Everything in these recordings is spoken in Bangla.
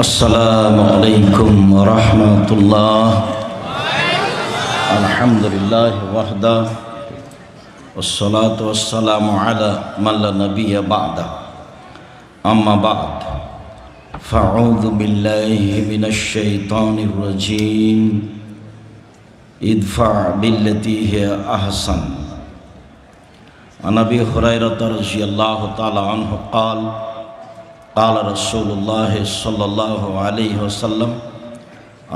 السلام عليكم ورحمة الله. الحمد لله وحده والصلاة والسلام على من لا نبي بعده. أما بعد فأعوذ بالله من الشيطان الرجيم. ادفع بالتي هي أحسن. عن أبي هريرة رضي الله تعالى عنه قال قال رسول الله صلى الله عليه وسلم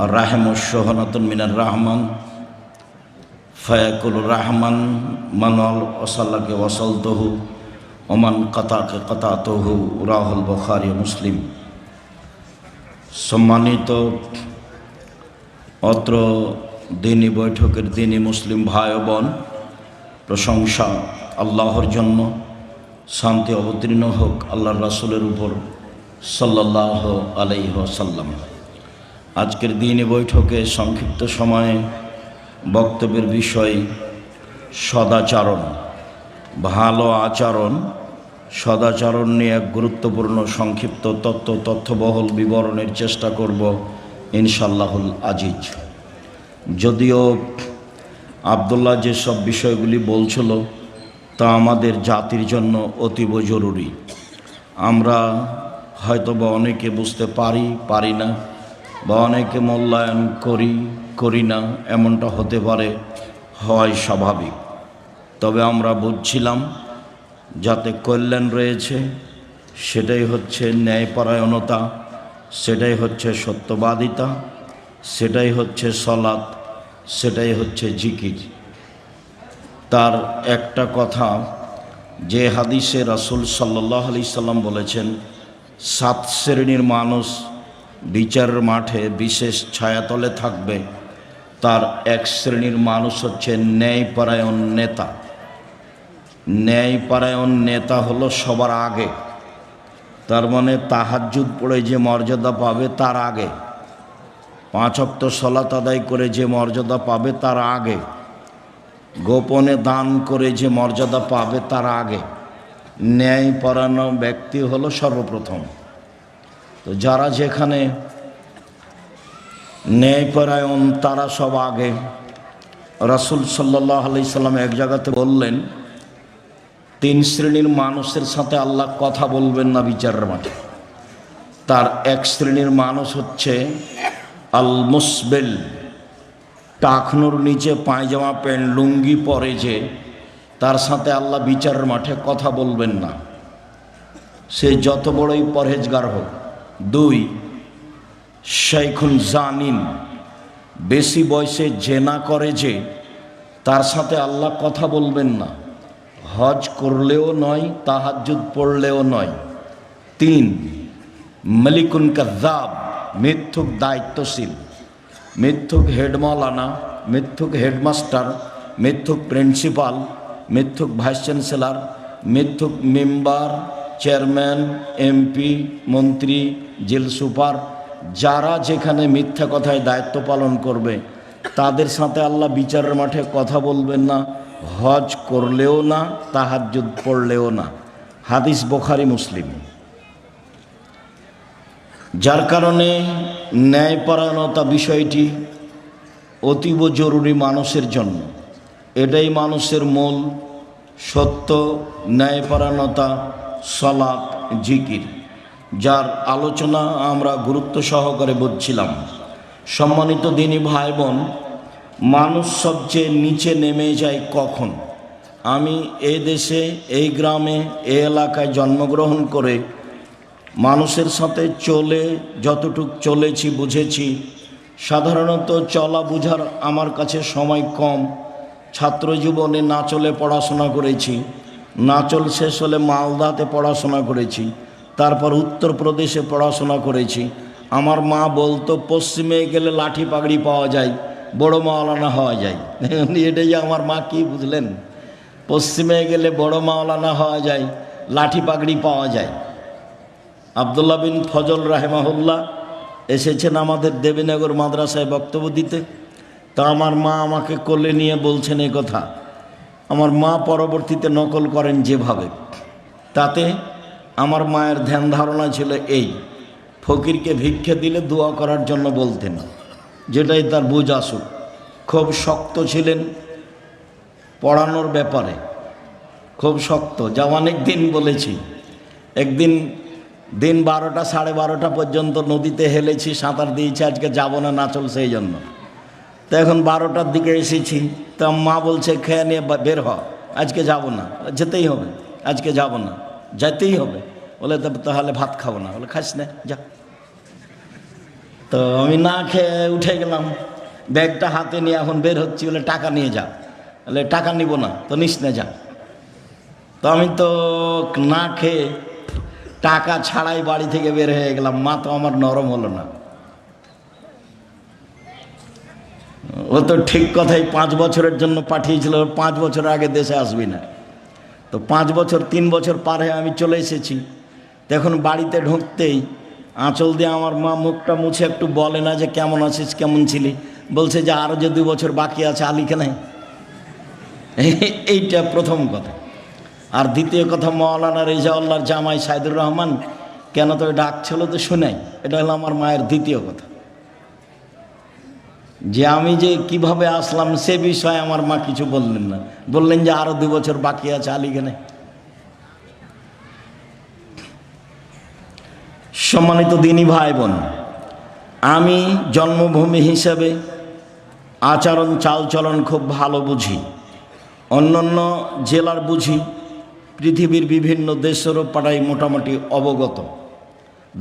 الرحم شحنة من الرحمن فيقول الرحمن من وصلك وصلته ومن قطعك قطعته. রাহুল বুখারী মুসলিম। সম্মানিত অত্র দিনী বৈঠকের দিনী মুসলিম ভাই ও বোন, প্রশংসা আল্লাহর জন্য, শান্তি অবতীর্ণ হোক আল্লাহর রাসূলের উপর সাল্লাল্লাহু আলাইহি ওয়াসাল্লাম। আজকের দিনী বৈঠকে সংক্ষিপ্ত সময়ে বক্তব্যের বিষয় সদাচরণ, ভালো আচরণ, সদাচরণ নিয়ে এক গুরুত্বপূর্ণ সংক্ষিপ্ত তথ্যবহুল বিবরণের চেষ্টা করব ইনশাআল্লাহুল আজিজ। যদিও আব্দুল্লাহ যেসব বিষয়গুলি বলছিল তা আমাদের জাতির জন্য অতীব জরুরি। আমরা হয়তোবা অনেকে বুঝতে পারি না, বা অনেকে মূল্যায়ন করি না, এমনটা হতে পারে, হয় স্বাভাবিক। তবে আমরা বুঝছিলাম যাতে কল্যাণ রয়েছে, সেটাই হচ্ছে ন্যায়পরায়ণতা, সেটাই হচ্ছে সত্যবাদিতা, সেটাই হচ্ছে সলাত, সেটাই হচ্ছে জিকির। তার একটা কথা, যে হাদিসে রাসূল সাল্লাল্লাহু আলাইহি সাল্লাম বলেছেন 7 শ্রেণীর মানুষ বিচারের মাঠে বিশেষ ছায়াতলে থাকবে। তার এক শ্রেণীর মানুষ হচ্ছে ন্যায়পরায়ণ নেতা। ন্যায়পরায়ণ নেতা হলো সবার আগে, তার মানে তাহাজ্জুদ পড়ে যে মর্যাদা পাবে তার আগে, 5 ওয়াক্ত সালাত আদায় করে যে মর্যাদা পাবে তার আগে, গোপনে দান করে যে মর্যাদা পাবে তার আগে ন্যায়পরায়ণ ব্যক্তি হলো সর্বপ্রথম। তো যারা যেখানে ন্যায়পরায়ণ তারা সব আগে। রাসূল সাল্লাল্লাহু আলাইহি সাল্লাম এক জায়গাতে বললেন 3 শ্রেণীর মানুষের সাথে আল্লাহ কথা বলবেন না বিচারের মাঠে। তার এক শ্রেণীর মানুষ হচ্ছে আল মুসবিল, টাকনুর নিচে পায়জামা প্যান্ট লুঙ্গি পরে যে, তার সাথে আল্লাহ বিচারের মাঠে কথা বলবেন না, সে যত বড়ই পরহেজগার হোক। 2 শাইখুন জানিন, বেশি বয়সে জেনা করে যে, তার সাথে আল্লাহ কথা বলবেন না, হজ করলেও নয়, তাহাজ্জুদ পড়লেও নয়। 3 মালিকুন কাযাব, মিথ্যুক দায়িত্বশীল, মিথ্যুক হেডমাওলানা, মিথ্যুক হেডমাস্টার, মিথ্যুক প্রিন্সিপাল, মিথ্যুক ভাইস চ্যান্সেলর, মিথ্যুক মেম্বার, চেয়ারম্যান, এমপি, মন্ত্রী, জেল সুপার, যারা যেখানে মিথ্যা কথায় দায়িত্ব পালন করবে তাদের সাথে আল্লাহ বিচারের মাঠে কথা বলবেন না, হজ করলেও না, তাহাজ্জুদ পড়লেও না। হাদিস বুখারী মুসলিম। যার কারণে ন্যায়পরায়ণতা বিষয়টি অতীব জরুরি মানুষের জন্য। এটাই মানুষের মূল সত্য, ন্যায়পরায়ণতা, সালাত, জিকির, যার আলোচনা আমরা গুরুত্ব সহকারে বুঝছিলাম। সম্মানিত দিনী ভাই বোন, মানুষ সবচেয়ে নিচে নেমে যায় কখন? আমি এই দেশে, এই গ্রামে, এই এলাকায় জন্মগ্রহণ করে মানুষের সাথে চলে যতটুক চলেছি, বুঝেছি, সাধারণত চলা বুঝার আমার কাছে সময় কম। ছাত্র জীবনে নাচলে পড়াশোনা করেছি, নাচল শেষ হলে মালদাতে পড়াশোনা করেছি, তারপর উত্তরপ্রদেশে পড়াশোনা করেছি। আমার মা বলতো পশ্চিমে গেলে লাঠি পাগড়ি পাওয়া যায়, বড় মাওলানা হওয়া যায়। এটাই আমার মা কি বুঝলেন, পশ্চিমে গেলে বড় মাওলানা হওয়া যায়, লাঠি পাগড়ি পাওয়া যায়। আব্দুল্লাহ বিন ফজল রাহিমাহুল্লাহ এসেছেন আমাদের দেবীনগর মাদ্রাসায় বক্তব্য দিতে। তা আমার মা আমাকে কোলে নিয়ে বলছেন এই কথা। আমার মা পরবর্তীতে নকল করেন যেভাবে, তাতে আমার মায়ের ধ্যান ধারণা ছিল এই, ফকিরকে ভিক্ষে দিলে দোয়া করার জন্য বলতেন, যেটাই তার বুঝ আসুক। খুব শক্ত ছিলেন পড়ানোর ব্যাপারে, খুব শক্ত, যা অনেক দিন বলেছি। একদিন দিন 12টা 12:30 পর্যন্ত নদীতে হেলেছি, সাঁতার দিয়েছি, আজকে যাব না, না চলছে এই জন্য। তো এখন 12টার দিকে এসেছি, তা মা বলছে খেয়ে নিয়ে বের হ, আজকে যাব না। যেতেই হবে, আজকে যাব না, যেতেই হবে। বলে তাহলে ভাত খাবো না। বলে খাস না, যা। তো আমি না খেয়ে উঠে গেলাম, ব্যাগটা হাতে নিয়ে এখন বের হচ্ছি। বলে টাকা নিয়ে যা। বলে টাকা নিব না। তো নিস না, যা। তো আমি তো না খেয়ে টাকা ছাড়াই বাড়ি থেকে বের হয়ে গেলাম। মা তো আমার নরম হলো না। ও তো ঠিক কথাই 5 বছরের জন্য পাঠিয়েছিল, 5 বছর আগে দেশে আসবি না। তো 5 বছর 3 বছর পার হয়ে আমি চলে এসেছি। তখন বাড়িতে ঢুকতেই আঁচল দিয়ে আমার মা মুখটা মুছে একটু বলে না যে কেমন আছিস, কেমন ছিলি। বলছে যে আরও যে 2 বছর বাকি আছে, আলিকে নাই। এইটা প্রথম কথা। আর দ্বিতীয় কথা, মৌলানা রেজাউল্লাহর জামাই সাইদুর রহমান কেন তো ডাকছিল তো শোনাই। এটা হলো আমার মায়ের দ্বিতীয় কথা, যে আমি যে কিভাবে আসলাম সে বিষয়ে আমার মা কিছু বললেন না। বললেন যে আরো 2 বছর বাকি আছে, আলিগেনে। সম্মানিত দিনী ভাই বোন, আমি জন্মভূমি হিসেবে আচরণ চালচলন খুব ভালো বুঝি, অন্যান্য জেলার বুঝি, পৃথিবীর বিভিন্ন দেশেরও পাড়ায় মোটামুটি অবগত।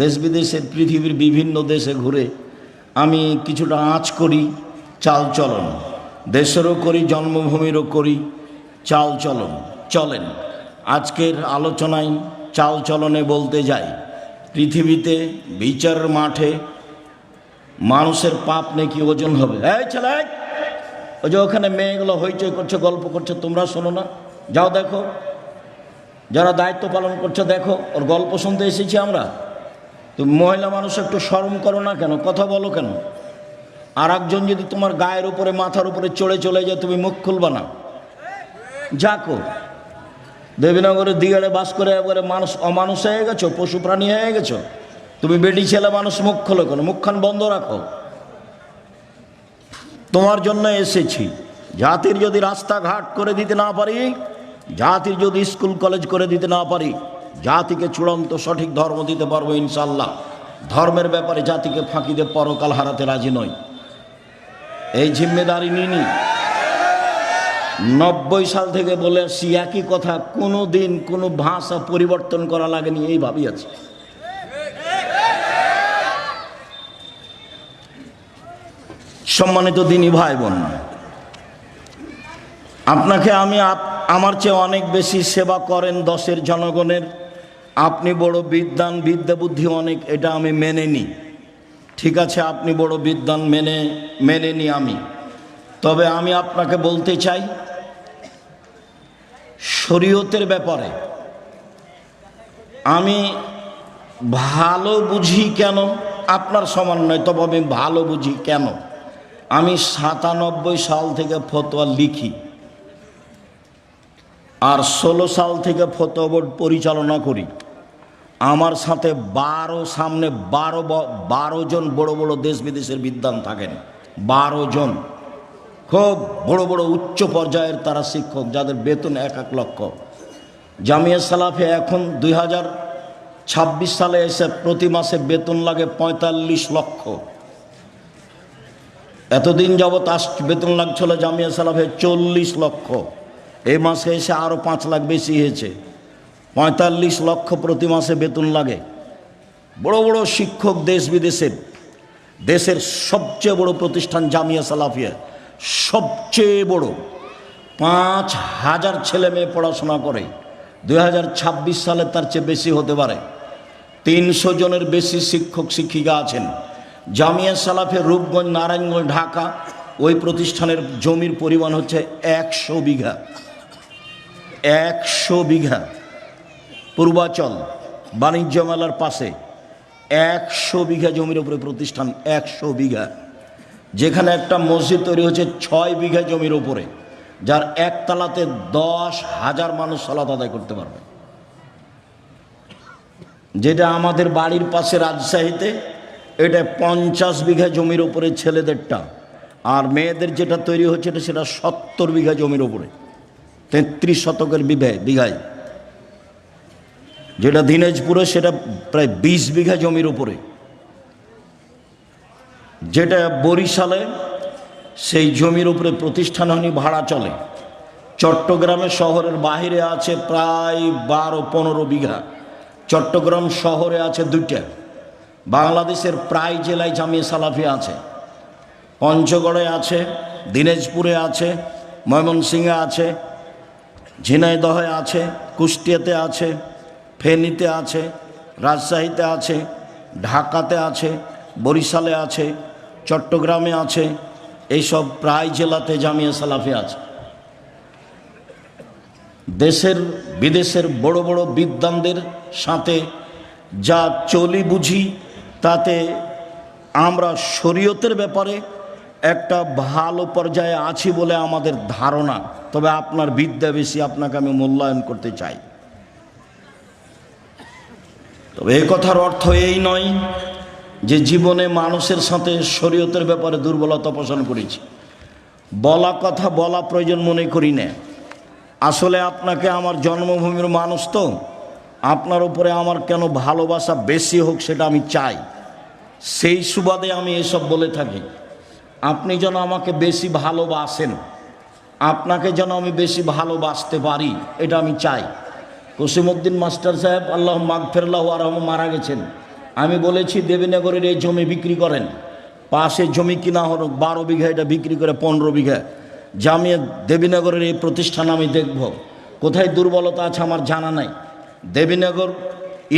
দেশ বিদেশের পৃথিবীর বিভিন্ন দেশে ঘুরে আমি কিছুটা আঁচ করি চালচলন, দেশেরও করি, জন্মভূমিরও করি চালচলন। চলেন আজকের আলোচনায় চালচলনে বলতে যাই, পৃথিবীতে বিচারের মাঠে মানুষের পাপ নাকি ওজন হবে। এই ছেলে, ওই যে ওখানে মেয়েগুলো হইচই করছে, গল্প করছে, তোমরা শোনো না? যাও দেখো, যারা দায়িত্ব পালন করছে দেখো, ওর গল্প শুনতে এসেছি আমরা। তুমি মহিলা মানুষ একটু শরম করো না কেন? কথা বলো কেন? আর একজন যদি তোমার গায়ের উপরে মাথার উপরে চলে যায়, তুমি মুখ খুলবা না? যাকো, দেবীনগরে দিয়ারে বাস করে একবারে মানুষ অমানুষ হয়ে গেছো, পশু প্রাণী হয়ে গেছো। তুমি বেটি ছেলে মানুষ, মুখ খোলো কেন? মুখখান বন্ধ রাখো। তোমার জন্য এসেছি। জাতির যদি রাস্তাঘাট করে দিতে না পারি, জাতির যদি স্কুল কলেজ করে দিতে না পারি, জাতিকে চূড়ান্ত সঠিক ধর্ম দিতে পারবো ইনশাল্লাহ। ধর্মের ব্যাপারে জাতিকে ফাঁকি দিয়ে পরকাল হারাতে রাজি নই। এই জিম্মেদারি নিনি। 90 সাল থেকে বলে আসছি একই কথা, কোনো দিন কোনো ভাষা পরিবর্তন করা লাগেনি, এইভাবেই আছে। সম্মানিত দিনী ভাই বোন, আপনাকে আমি আমার চেয়ে অনেক বেশি সেবা করেন দেশের জনগণের। আপনি বড় বিদ্বান, বিদ্যা বুদ্ধি অনেক, এটা আমি মেনে নিই। ঠিক আছে, আপনি বড় বিদ্বান, মেনে নিই আমি। তবে আমি আপনাকে বলতে চাই, শরীয়তের ব্যাপারে আমি ভালো বুঝি কেন, আপনার সমান নয়, তবে আমি ভালো বুঝি কেন। আমি 97 সাল থেকে ফতোয়া লিখি, আর 16 সাল থেকে ফতোয়া বোর্ড পরিচালনা করি। আমার সাথে 12 জন বড় বড় দেশ বিদেশের বিদ্বান থাকেন। 12 জন খুব বড় বড় উচ্চ পর্যায়ের তারা শিক্ষক, যাদের বেতন 1 লক্ষ। জামিয়া সালাফে এখন 2026 সালে এসে প্রতি মাসে বেতন লাগে 45 লক্ষ। এতদিন যাবৎ বেতন লাগছিল জামিয়া সালাফে 40 লক্ষ। এই মাসে এসে আরও 5 লাখ বেশি হয়েছে, 45 লক্ষ প্রতি মাসে বেতন লাগে। বড় বড় শিক্ষক দেশ বিদেশের। দেশের সবচেয়ে বড় প্রতিষ্ঠান জামিয়া সালাফিয়া, সবচেয়ে বড়। 5000 ছেলে মেয়ে পড়াশোনা করে। 2026 সালে তার চেয়ে বেশি হতে পারে। 300 জনের বেশি শিক্ষক শিক্ষিকা আছেন। জামিয়া সালাফে রূপগঞ্জ, নারায়ণগঞ্জ, ঢাকা, ওই প্রতিষ্ঠানের জমির পরিমাণ হচ্ছে 100 বিঘা। 100 বিঘা। পূর্বাচল বাণিজ্য মেলার পাশে 100 বিঘা জমির উপরে প্রতিষ্ঠান, 100 বিঘা। যেখানে একটা মসজিদ তৈরি হচ্ছে 6 বিঘা জমির উপরে, যার একতলাতে 10,000 মানুষ সালাত আদায় করতে পারবে। যেটা আমাদের বাড়ির পাশে রাজশাহীতে, এটা 50 বিঘা জমির উপরে ছেলেদেরটা, আর মেয়েদের যেটা তৈরি হচ্ছে সেটা 70 বিঘা জমির উপরে, 33 শতকের বিঘায়। যেটা দিনাজপুরে সেটা প্রায় 20 বিঘা জমির উপরে। যেটা বরিশালে সেই জমির উপরে প্রতিষ্ঠান হয়নি, ভাড়া চলে। চট্টগ্রামে শহরের বাহিরে আছে প্রায় 12-15 বিঘা। চট্টগ্রাম শহরে আছে 2টা। বাংলাদেশের প্রায় জেলায় জামিয়া সালাফিয়া আছে। পঞ্চগড়ে আছে, দিনাজপুরে আছে, ময়মনসিংহে আছে, ঝিনাইদহে আছে, কুষ্টিয়াতে আছে, ফেনীতে আছে, রাজশাহীতে আছে, ঢাকাতে আছে, বরিশালে আছে, চট্টগ্রামে আছে। এইসব প্রায় জেলাতে জামিয়া সালাফিয়া আছে। দেশের বিদেশের বড় বড় বিদ্বানদের সাথে যা চলি বুঝি, তাতে আমরা শরীয়তের ব্যাপারে একটা ভালো পর্যায়ে আছি বলে আমাদের ধারণা। তবে আপনার বিদ্যা বেশি, আপনাকে আমি মূল্যায়ন করতে চাই। তবে এই কথার অর্থ এই নয় যে জীবনে মানুষের সাথে শরীয়তের ব্যাপারে দুর্বলতা পোষণ করেছি। বলা কথা বলা প্রয়োজন মনে করি না। আসলে আপনাকে আমার জন্মভূমির মানুষ তো, আপনার উপরে আমার কেন ভালোবাসা বেশি হোক সেটা আমি চাই। সেই সুবাদে আমি এসব বলে থাকি। আপনি যেন আমাকে বেশি ভালোবাসেন, আপনাকে যেন আমি বেশি ভালোবাসতে পারি, এটা আমি চাই। কসিমউদ্দিন মাস্টার সাহেব আল্লাহ মাগফিরাল্লাহ আরহাম মারা গেছেন। আমি বলেছি দেবীনগরের এই জমি বিক্রি করেন, পাশে জমি কিনা হল 12 বিঘা, এটা বিক্রি করে 15 বিঘা। জামিয়া দেবীনগরের এই প্রতিষ্ঠান আমি দেখব। কোথায় দুর্বলতা আছে আমার জানা নাই। দেবীনগর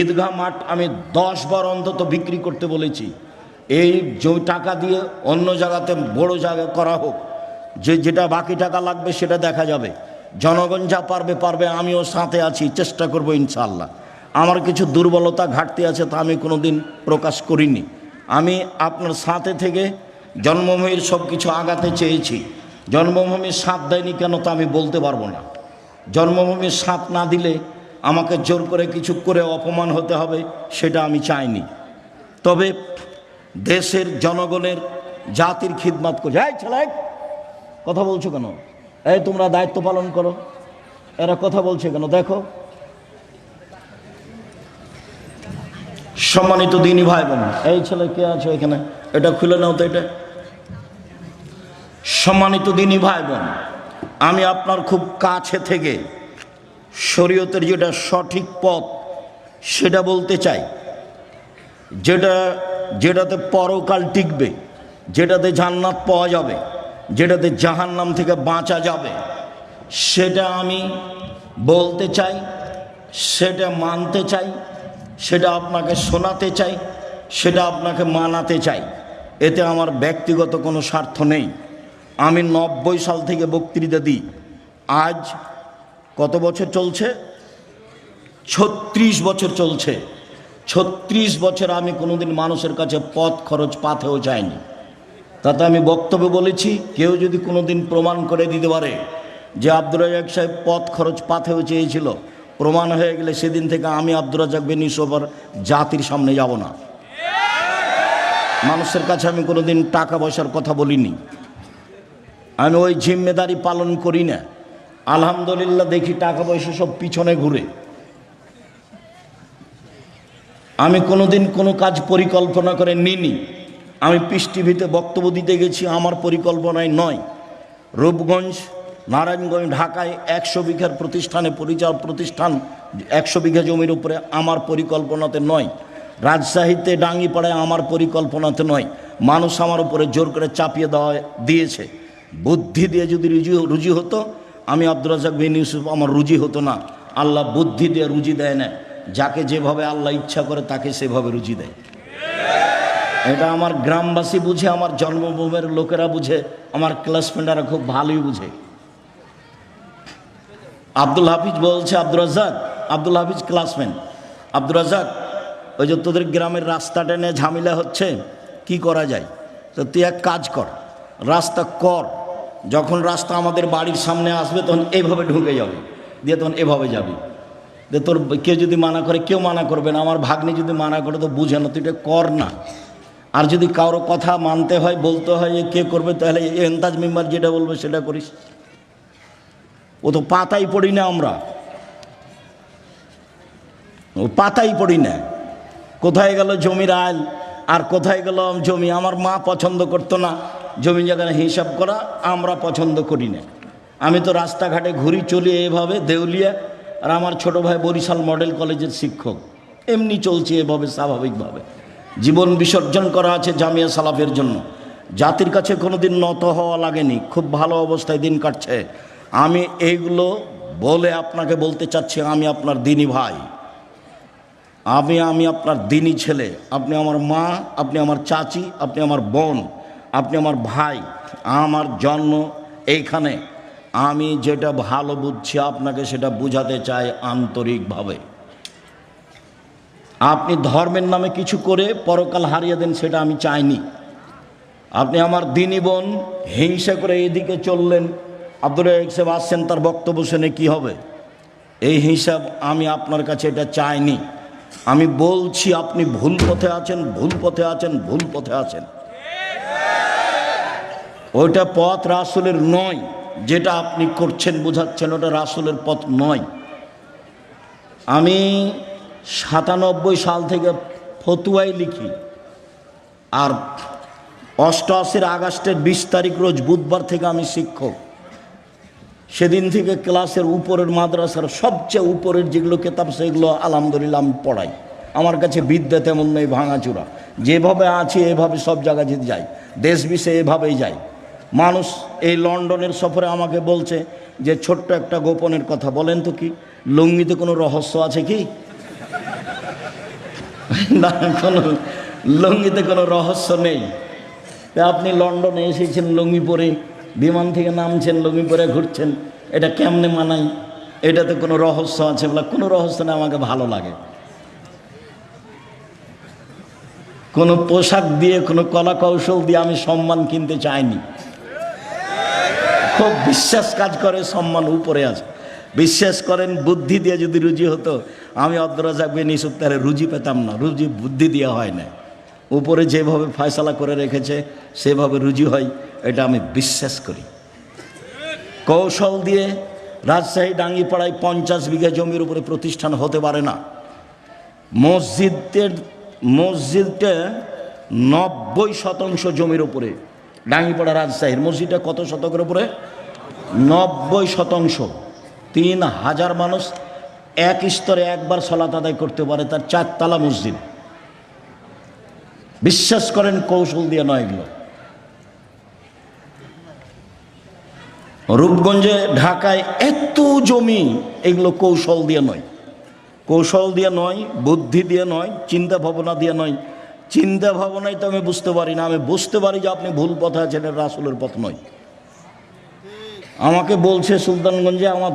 ঈদগাহ মাঠ আমি 10 বার অন্তত বিক্রি করতে বলেছি। এই জমি টাকা দিয়ে অন্য জায়গাতে বড় জায়গা করা হোক, যেটা বাকি টাকা লাগবে সেটা দেখা যাবে। জনগণ যা পারবে, আমিও সাথে আছি, চেষ্টা করব ইনশাআল্লাহ। আমার কিছু দুর্বলতা ঘাটতি আছে, তা আমি কোনো দিন প্রকাশ করিনি। আমি আপনার সাথে থেকে জন্মভূমির সব কিছু আগাতে চেয়েছি। জন্মভূমির সাথ দেয়নি কেন তা আমি বলতে পারবো না। জন্মভূমির সাথ না দিলে আমাকে জোর করে কিছু করে অপমান হতে হবে, সেটা আমি চাইনি। তবে দেশের জনগণের জাতির খিদমত করে। এই ছেলে কথা বলছো কেন? এই তোমরা দায়িত্ব পালন করো, এরা কথা বলছে কেন? দেখো, সম্মানিত দিনী ভাই বোন, এই ছেলে কে আছে এখানে, এটা খুলে নাও তো এটা। সম্মানিত দিনী ভাই বোন, আমি আপনার খুব কাছে থেকে শরীয়তের যেটা সঠিক পথ সেটা বলতে চাই। যেটাতে পরকাল টিকবে, যেটাতে জান্নাত পাওয়া যাবে, যেটাতে জাহান্নাম থেকে বাঁচা যাবে, সেটা আমি বলতে চাই, সেটা মানতে চাই, সেটা আপনাকে শোনাতে চাই, সেটা আপনাকে মানাতে চাই। এতে আমার ব্যক্তিগত কোনো স্বার্থ নেই। আমি 90 সাল থেকে বক্তৃতা দিই। আজ কত বছর চলছে? 36 বছর চলছে। 36 বছর আমি কোনোদিন মানুষের কাছে পথ খরচ পাথেও যাইনি। তাতে আমি বক্তব্য বলেছি। কেউ যদি কোনোদিন প্রমাণ করে দিতে পারে যে আব্দুর রাজ্জাক সাহেব পথ খরচ পাথেও চেয়েছিল, প্রমাণ হয়ে গেলে সেদিন থেকে আমি আব্দুর রাজ্জাক বিন ইউসুফ আর জাতির সামনে যাব না। মানুষের কাছে আমি কোনোদিন টাকা পয়সার কথা বলিনি। আমি ওই জিম্মেদারি পালন করি না। আলহামদুলিল্লাহ দেখি টাকা পয়সা সব পিছনে ঘুরে। আমি কোনোদিন কোনো কাজ পরিকল্পনা করে নিইনি। আমি পিস টিভিতে বক্তব্য দিতে গেছি, আমার পরিকল্পনায় নয়। রূপগঞ্জ, নারায়ণগঞ্জ, ঢাকায় 100 বিঘার প্রতিষ্ঠানে প্রতিষ্ঠান 100 বিঘা জমির উপরে আমার পরিকল্পনাতে নয়। রাজশাহীতে ডাঙ্গিপাড়ায় আমার পরিকল্পনাতে নয়। মানুষ আমার উপরে জোর করে চাপিয়ে দিয়েছে। বুদ্ধি দিয়ে যদি রুজি হতো, আমি আব্দুর রাজ্জাক বিন ইউসুফ আমার রুজি হতো না। আল্লাহ বুদ্ধি দিয়ে রুজি দেয় না, যাকে যেভাবে আল্লাহ ইচ্ছা করে তাকে সেভাবে রুজি দেয়। এটা আমার গ্রামবাসী বুঝে, আমার জন্মভূমির লোকেরা বুঝে, আমার ক্লাসমেটরা খুব ভালোই বুঝে। আব্দুল হাফিজ বলছে, আব্দুল হাফিজ ক্লাসমেট, আব্দুর রাজ্জাক, ওই যে তোদের গ্রামের রাস্তাটা নিয়ে ঝামেলা হচ্ছে, কি করা যায়? তো তুই এক কাজ কর, রাস্তা কর। যখন রাস্তা আমাদের বাড়ির সামনে আসবে তখন এভাবে ঢুকে যাবে, দিয়ে তখন এভাবে যাবি। যে তোর কেউ যদি মানা করে, কেউ মানা করবে না, আমার ভাগ্নি যদি মানা করে তো বুঝে না, তুই এটা কর না। আর যদি কারো কথা মানতে হয়, বলতে হয়, কে করবে, তাহলে এন্তাজ মেম্বার যেটা বলবে সেটা করিস। ও তো পাতাই পড়ি না, আমরা ও পাতাই পড়ি না। কোথায় গেল জমির আইল, আর কোথায় গেল জমি। আমার মা পছন্দ করতো না জমি জায়গায় হিসাব করা, আমরা পছন্দ করি না। আমি তো রাস্তাঘাটে ঘুরি চলি এভাবে দেউলিয়া, আর আমার ছোট ভাই বরিশাল মডেল কলেজের শিক্ষক, এমনি চলছে এভাবে স্বাভাবিকভাবে। জীবন বিসর্জন করা আছে জামিয়া সালাফের জন্য। জাতির কাছে কোনোদিন নত হওয়া লাগেনি, খুব ভালো অবস্থায় দিন কাটছে। আমি এইগুলো বলে আপনাকে বলতে চাচ্ছি, আমি আপনার দিনী ভাই, আমি আপনার দিনী ছেলে। আপনি আমার মা, আপনি আমার চাচি, আপনি আমার বোন, আপনি আমার ভাই। আমার জন্ম এইখানে, আমি যেটা ভালো বুঝছি আপনাকে সেটা বুঝাতে চাই আন্তরিকভাবে। আপনি ধর্মের নামে কিছু করে পরকাল হারিয়ে দেন, সেটা আমি চাইনি। আপনি আমার দিনী বোন, হিংসা করে এদিকে চললেন, আব্দুর রাজ্জাক সাহেব আসছেন, তার বক্তব্য শুনে কী হবে, এই হিসাব আমি আপনার কাছে এটা চাইনি। আমি বলছি আপনি ভুল পথে আছেন, ভুল পথে আছেন, ভুল পথে আছেন। ওইটা পথ রাসূলের নয়, যেটা আপনি করছেন বোঝাচ্ছেন, ওটা রাসূলের পথ নয়। আমি 97 সাল থেকে ফতুয়াই লিখি, আর 88 আগস্টের 20 তারিখ রোজ বুধবার থেকে আমি শিক্ষক। সেদিন থেকে ক্লাসের উপরের মাদ্রাসার সবচেয়ে উপরের যেগুলো কেতাব সেগুলো আলহামদুলিল্লাহ আমি পড়াই। আমার কাছে বিদ্যা তেমন নেই, ভাঙাচুরা, যেভাবে আছি এভাবে সব জায়গায় যেতে যাই, দেশ বিশে এভাবেই যাই। মানুষ এই লন্ডনের সফরে আমাকে বলছে যে ছোট্ট একটা গোপনের কথা বলেন তো, কি লুঙ্গিতে কোনো রহস্য আছে কি? না, কোনো লুঙ্গিতে কোনো রহস্য নেই। আপনি লন্ডনে এসেছেন লুঙ্গি পরে, বিমান থেকে নামছেন লুঙ্গি পরে ঘুরছেন, এটা কেমনে মানাই? এটাতে কোনো রহস্য আছে বলে? কোনো রহস্য না, আমাকে ভালো লাগে। কোনো পোশাক দিয়ে, কোনো কলা কৌশল দিয়ে আমি সম্মান কিনতে চাইনি। খুব বিশ্বাস কাজ করে, সম্মান উপরে আছে। বিশ্বাস করেন, বুদ্ধি দিয়ে যদি রুজি হতো, আমি আব্দুর রাজ্জাক বিন ইউসুফ তারে রুজি পেতাম না। রুজি বুদ্ধি দিয়ে হয় না, উপরে যেভাবে ফয়সালা করে রেখেছে সেভাবে রুজি হয়, এটা আমি বিশ্বাস করি। কৌশল দিয়ে রাজশাহী ডাঙ্গিপাড়ায় 50 বিঘা জমির উপরে প্রতিষ্ঠান হতে পারে না। মসজিদটা 90% জমির উপরে, ডাঙ্গিপাড়া রাজশাহীর মসজিদটা কত শতকের উপরে? 90%। 3000 মানুষ এক স্তরে একবার সালাত আদায় করতে পারে, তার 4 তলা মসজিদ। বিশ্বাস করেন, কৌশল দিয়ে নয় এগুলো। রূপগঞ্জে, ঢাকায় এত জমি, এগুলো কৌশল দিয়ে নয়, কৌশল দিয়ে নয়, বুদ্ধি দিয়ে নয়, চিন্তা ভাবনা দিয়ে নয়। চিন্তা ভাবনাই তো আমি বুঝতে পারি না। আমি বুঝতে পারি যে আপনি ভুল পথে আছেন, এটা রাসূলের পথ নয়। আমাকে বলছে সুলতানগঞ্জে আমার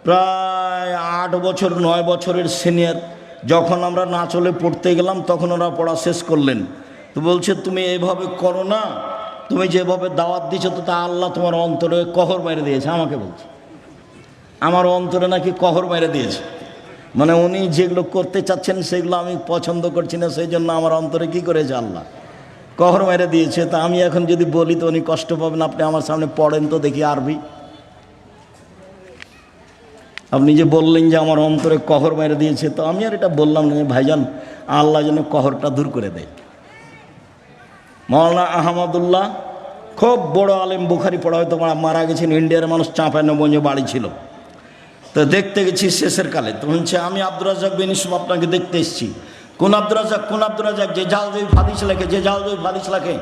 প্রায় 8 বছর 9 বছরের সিনিয়র, যখন আমরা না চলে পড়তে গেলাম তখন ওরা পড়া শেষ করলেন। তো বলছে তুমি এইভাবে করো না, তুমি যেভাবে দাওয়াত দিচ্ছ তো তা আল্লাহ তোমার অন্তরে কহর মেরে দিয়েছে। আমাকে বলছে আমার অন্তরে নাকি কহর মেরে দিয়েছে, মানে উনি যেগুলো করতে চাচ্ছেন সেগুলো আমি পছন্দ করছি না, সেই জন্য আমার অন্তরে কি করেছে আল্লাহ কহর মেরে দিয়েছে। তা আমি এখন যদি বলি তো উনি কষ্ট পাবেন। আপনি আমার সামনে পড়েন তো দেখি আরবি। আপনি যে বললেন যে আমার অন্তরে কহর মেরে দিয়েছে, তো আমি আর এটা বললাম না ভাইজান, আল্লাহ যেন কহরটা দূর করে দেয়। মাওলানা আহমদুল্লাহ খুব বড় আলেম, বুখারি পড়া, হয়তো মারা গেছেন, ইন্ডিয়ার মানুষ, 95 বাড়ি ছিল। তো দেখতে গেছি শেষের কালে, তো বলছে আমি আব্দুর রাজ্জাক বিন ইউসুফ আপনাকে দেখতে এসেছি। কোন আব্দুর রাজ্জাক? কোন আব্দুর রাজ্জাক? যে জাল জয়ীফ হাদিস লেখে, যে জাল জয়ীফ হাদিস লেখে।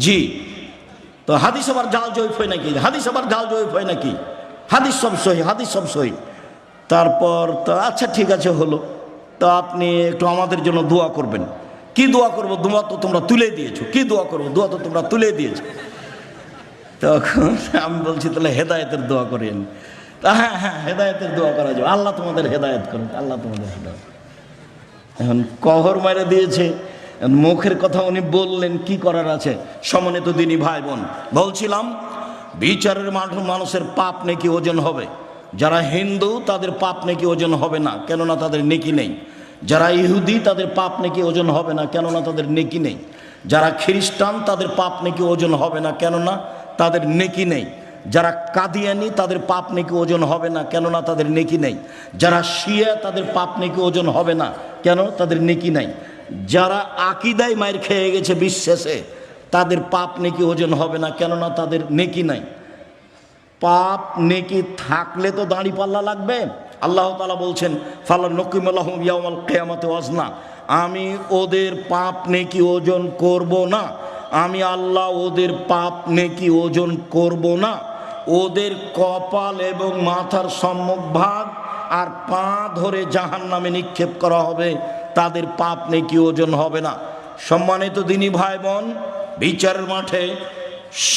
জি। তো হাদিস আবার জাল জয়ীফ হয় নাকি? হাদিস আবার জাল জয়ীফ হয় নাকি? হাদিস সব সহি, হাদিস সব সহি। তারপর তো আচ্ছা ঠিক আছে হলো, তো আপনি একটু আমাদের জন্য দোয়া করবেন। কি দোয়া করবো? দোয়া তো তোমরা তুলে দিয়েছো। কি দোয়া করবো? দোয়া তো তোমরা তুলে দিয়েছো। তখন আমি বলছি তাহলে হেদায়েতের দোয়া করেন। হ্যাঁ হ্যাঁ, হেদায়েতের দোয়া করা যাবে, আল্লাহ তোমাদের হেদায়েত করুন, আল্লাহ তোমাদের হেদায়েত। এখন কহর মেরে দিয়েছে, মুখের কথা উনি বললেন, কি করার আছে? সম্মানিত দিনী ভাই বোন, বলছিলাম বিচারের মাঠে মানুষের পাপ নাকি ওজন হবে। যারা হিন্দু তাদের পাপ নেকি ওজন হবে না, কেননা তাদের নেকি নেই। যারা ইহুদি তাদের পাপ নেকি ওজন হবে না, কেননা তাদের নেকি নেই। যারা খ্রিস্টান তাদের পাপ নেকি ওজন হবে না, কেননা তাদের নেকি নেই। যারা কাদিয়ানি তাদের পাপ নেকি ওজন হবে না, কেননা তাদের নেকি নেই। যারা শিয়া তাদের পাপ নেকি ওজন হবে না, কেন? তাদের নেকি নেই। যারা আকিদায় মায়ের খেয়ে গেছে বিশ্বাসে, তাদের পাপ নেকি ওজন হবে না, কেননা তাদের নেকি নাই। পাপ নেকি থাকলে তো দাঁড়ি পাল্লা লাগবে। আল্লাহ তাআলা বলছেন ফালা নকিমুল্লাহুম ইয়াউমাল কিয়ামাতি ওয়াজনা, আমি ওদের পাপ নেকি ওজন করব না। আমি আল্লাহ ওদের পাপ নেকি ওজন করব না। ওদের কপাল এবং মাথার সম্মুখ ভাগ আর পা ধরে জাহান্নামে নিক্ষেপ করা হবে, তাদের পাপ নেকি ওজন হবে না। সম্মানিত দিনী ভাই বোন, বিচারের মাঠে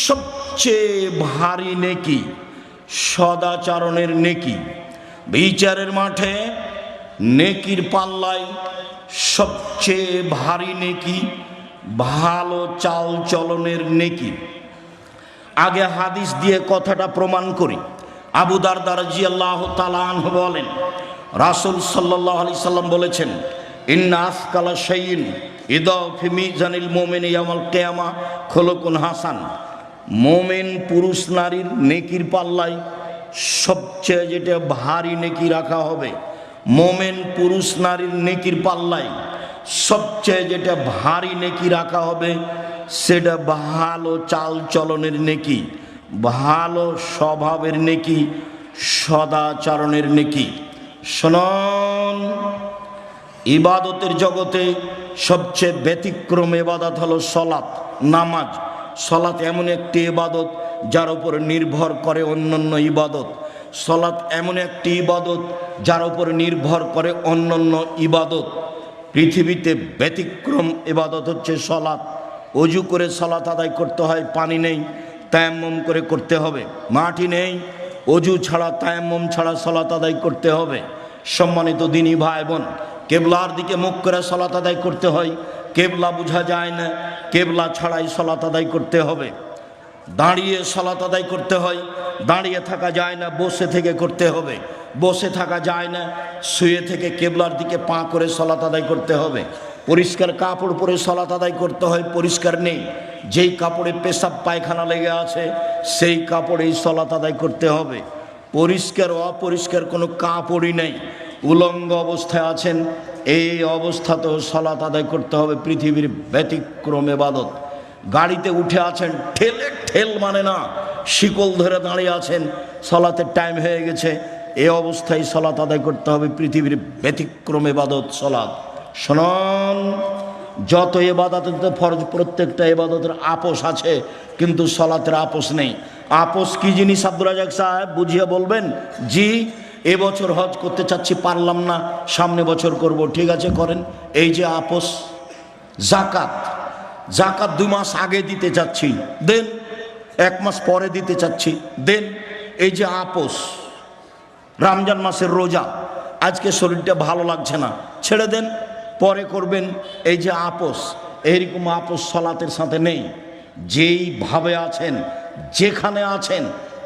সবচেয়ে ভারী নেকি সদাচরণের নেকি। বিচারের মাঠে নেকির পাল্লায় সবচেয়ে ভারী নেকি ভালো চাল চলনের নেকি। আগে হাদিস দিয়ে কথাটা প্রমাণ করি। আবু দারদা রাদিয়াল্লাহু তাআলা আনহু বলেন, রাসূল সাল্লাল্লাহু আলাইহি সাল্লাম বলেছেন, ইন্না আসকালা শাইইন ইদা ফি মিজানিল মুমিনি ইয়াউমাল কিয়ামা খুলুকুন হাসান। মুমিন পুরুষ নারীর নেকির পাল্লায় সবচেয়ে যেটা ভারী নেকি রাখা হবে, মুমিন পুরুষ নারীর নেকির পাল্লায় সবচেয়ে যেটা ভারী নেকি রাখা হবে, সেটা ভালো চাল চলনের নেকি, ভালো স্বভাবের নেকি, সদাচরণের নেকি। শুনুন, ইবাদতের জগতে সবচেয়ে ব্যতিক্রম ইবাদত হলো সলাত, নামাজ। সলাত এমন একটি ইবাদত যার উপর নির্ভর করে অন্যান্য ইবাদত। সলাত এমন একটি ইবাদত যার উপর নির্ভর করে অন্যান্য ইবাদত। পৃথিবীতে ব্যতিক্রম ইবাদত হচ্ছে সলাত। অজু করে সলাত আদায় করতে হয়, পানি নেই, তায়াম্মুম করে করতে হবে। মাটি নেই, অজু ছাড়া তায়াম্মুম ছাড়া সলাত আদায় করতে হবে। সম্মানিত দিনী ভাই বোন, কেবলার দিকে মুখ করে সলাত আদায় করতে হয়, কেবলা বোঝা যায় না, কেবলা ছাড়াই সলাত আদায় করতে হবে। দাঁড়িয়ে সলাত আদায় করতে হয়, দাঁড়িয়ে থাকা যায় না, বসে থেকে করতে হবে। বসে থাকা যায় না, শুয়ে থেকে কেবলার দিকে পা করে সলাত আদায় করতে হবে। পরিষ্কার কাপড় পরে সলাত আদায় করতে হয়, পরিষ্কার নেই, যেই কাপড়ে পেশাব পায়খানা লেগে আছে সেই কাপড়েই সলাত আদায় করতে হবে। পরিষ্কার অপরিষ্কার কোনো কাপড়ই নেই, উলঙ্গ অবস্থায় আছেন, এই অবস্থাতেও সলাত আদায় করতে হবে। পৃথিবীর ব্যতিক্রম ইবাদত। গাড়িতে উঠে আছেন, ঠেলে ঠেল মানে না, শিকল ধরে দাঁড়িয়ে আছেন, সলাতের টাইম হয়ে গেছে, এই অবস্থায় সলাত আদায় করতে হবে। পৃথিবীর ব্যতিক্রম ইবাদত সলাত। শুনুন, যত ইবাদতে ফরজ, প্রত্যেকটা ইবাদতের আপোষ আছে, কিন্তু সলাতের আপোষ নেই। আপোষ কি জিনিস আব্দুল রাজাক সাহেব বুঝিয়ে বলবেন? জি, এবছর হজ করতে চাচ্ছি, পারলাম না, সামনে বছর করব। ঠিক আছে, করেন। এই যে আপোষ। জাকাত, জাকাত 2 মাস আগে দিতে চাচ্ছি, দেন। 1 মাস পরে দিতে চাচ্ছি, দেন। এই যে আপোষ। রমজান মাসের রোজা, আজকে শরীরটা ভালো লাগছে না, ছেড়ে দেন, পরে করবেন। এই যে আপোষ, এইরকম আপোষ সলাতের সাথে নেই। যেইভাবে আছেন, যেখানে আছেন,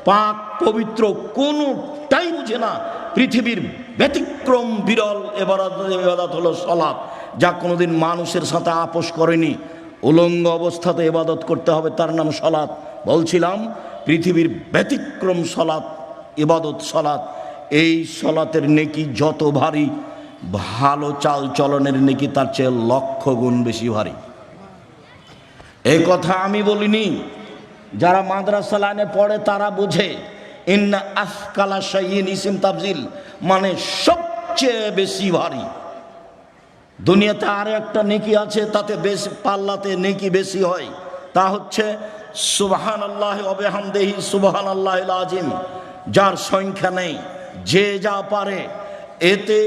পাক পবিত্র, কোনোটাই বুঝে না। পৃথিবীর ব্যতিক্রম বিরল ইবাদত হলো সলাত, যা কোনোদিন মানুষের সাথে আপোষ করেনি। উলঙ্গ অবস্থাতে ইবাদত করতে হবে, তার নাম সলাত। বলছিলাম, পৃথিবীর ব্যতিক্রম সলাত, ইবাদত সলাত। এই সলাতের নেকি যত ভারী, ভালো চাল চলনের নেকি তার চেয়ে 1,00,000 গুণ বেশি ভারী। এই কথা আমি বলিনি, যারা মাদ্রাসা লাইনে পড়ে তারা বুঝে। ইন্না আসকালা শাইইন ইসিম তাফজিল, মানে সবচেয়ে বেশি ভারী। দুনিয়াতে আর একটা নেকি আছে, তাতে বেশি, পাল্লাতে নেকি বেশি হয়, তা হচ্ছে সুবহানাল্লাহি ওয়া বিহামদিহি সুবহানাল্লাহিল আযীম, যার সংখ্যা নেই, যে যা পারে। এতে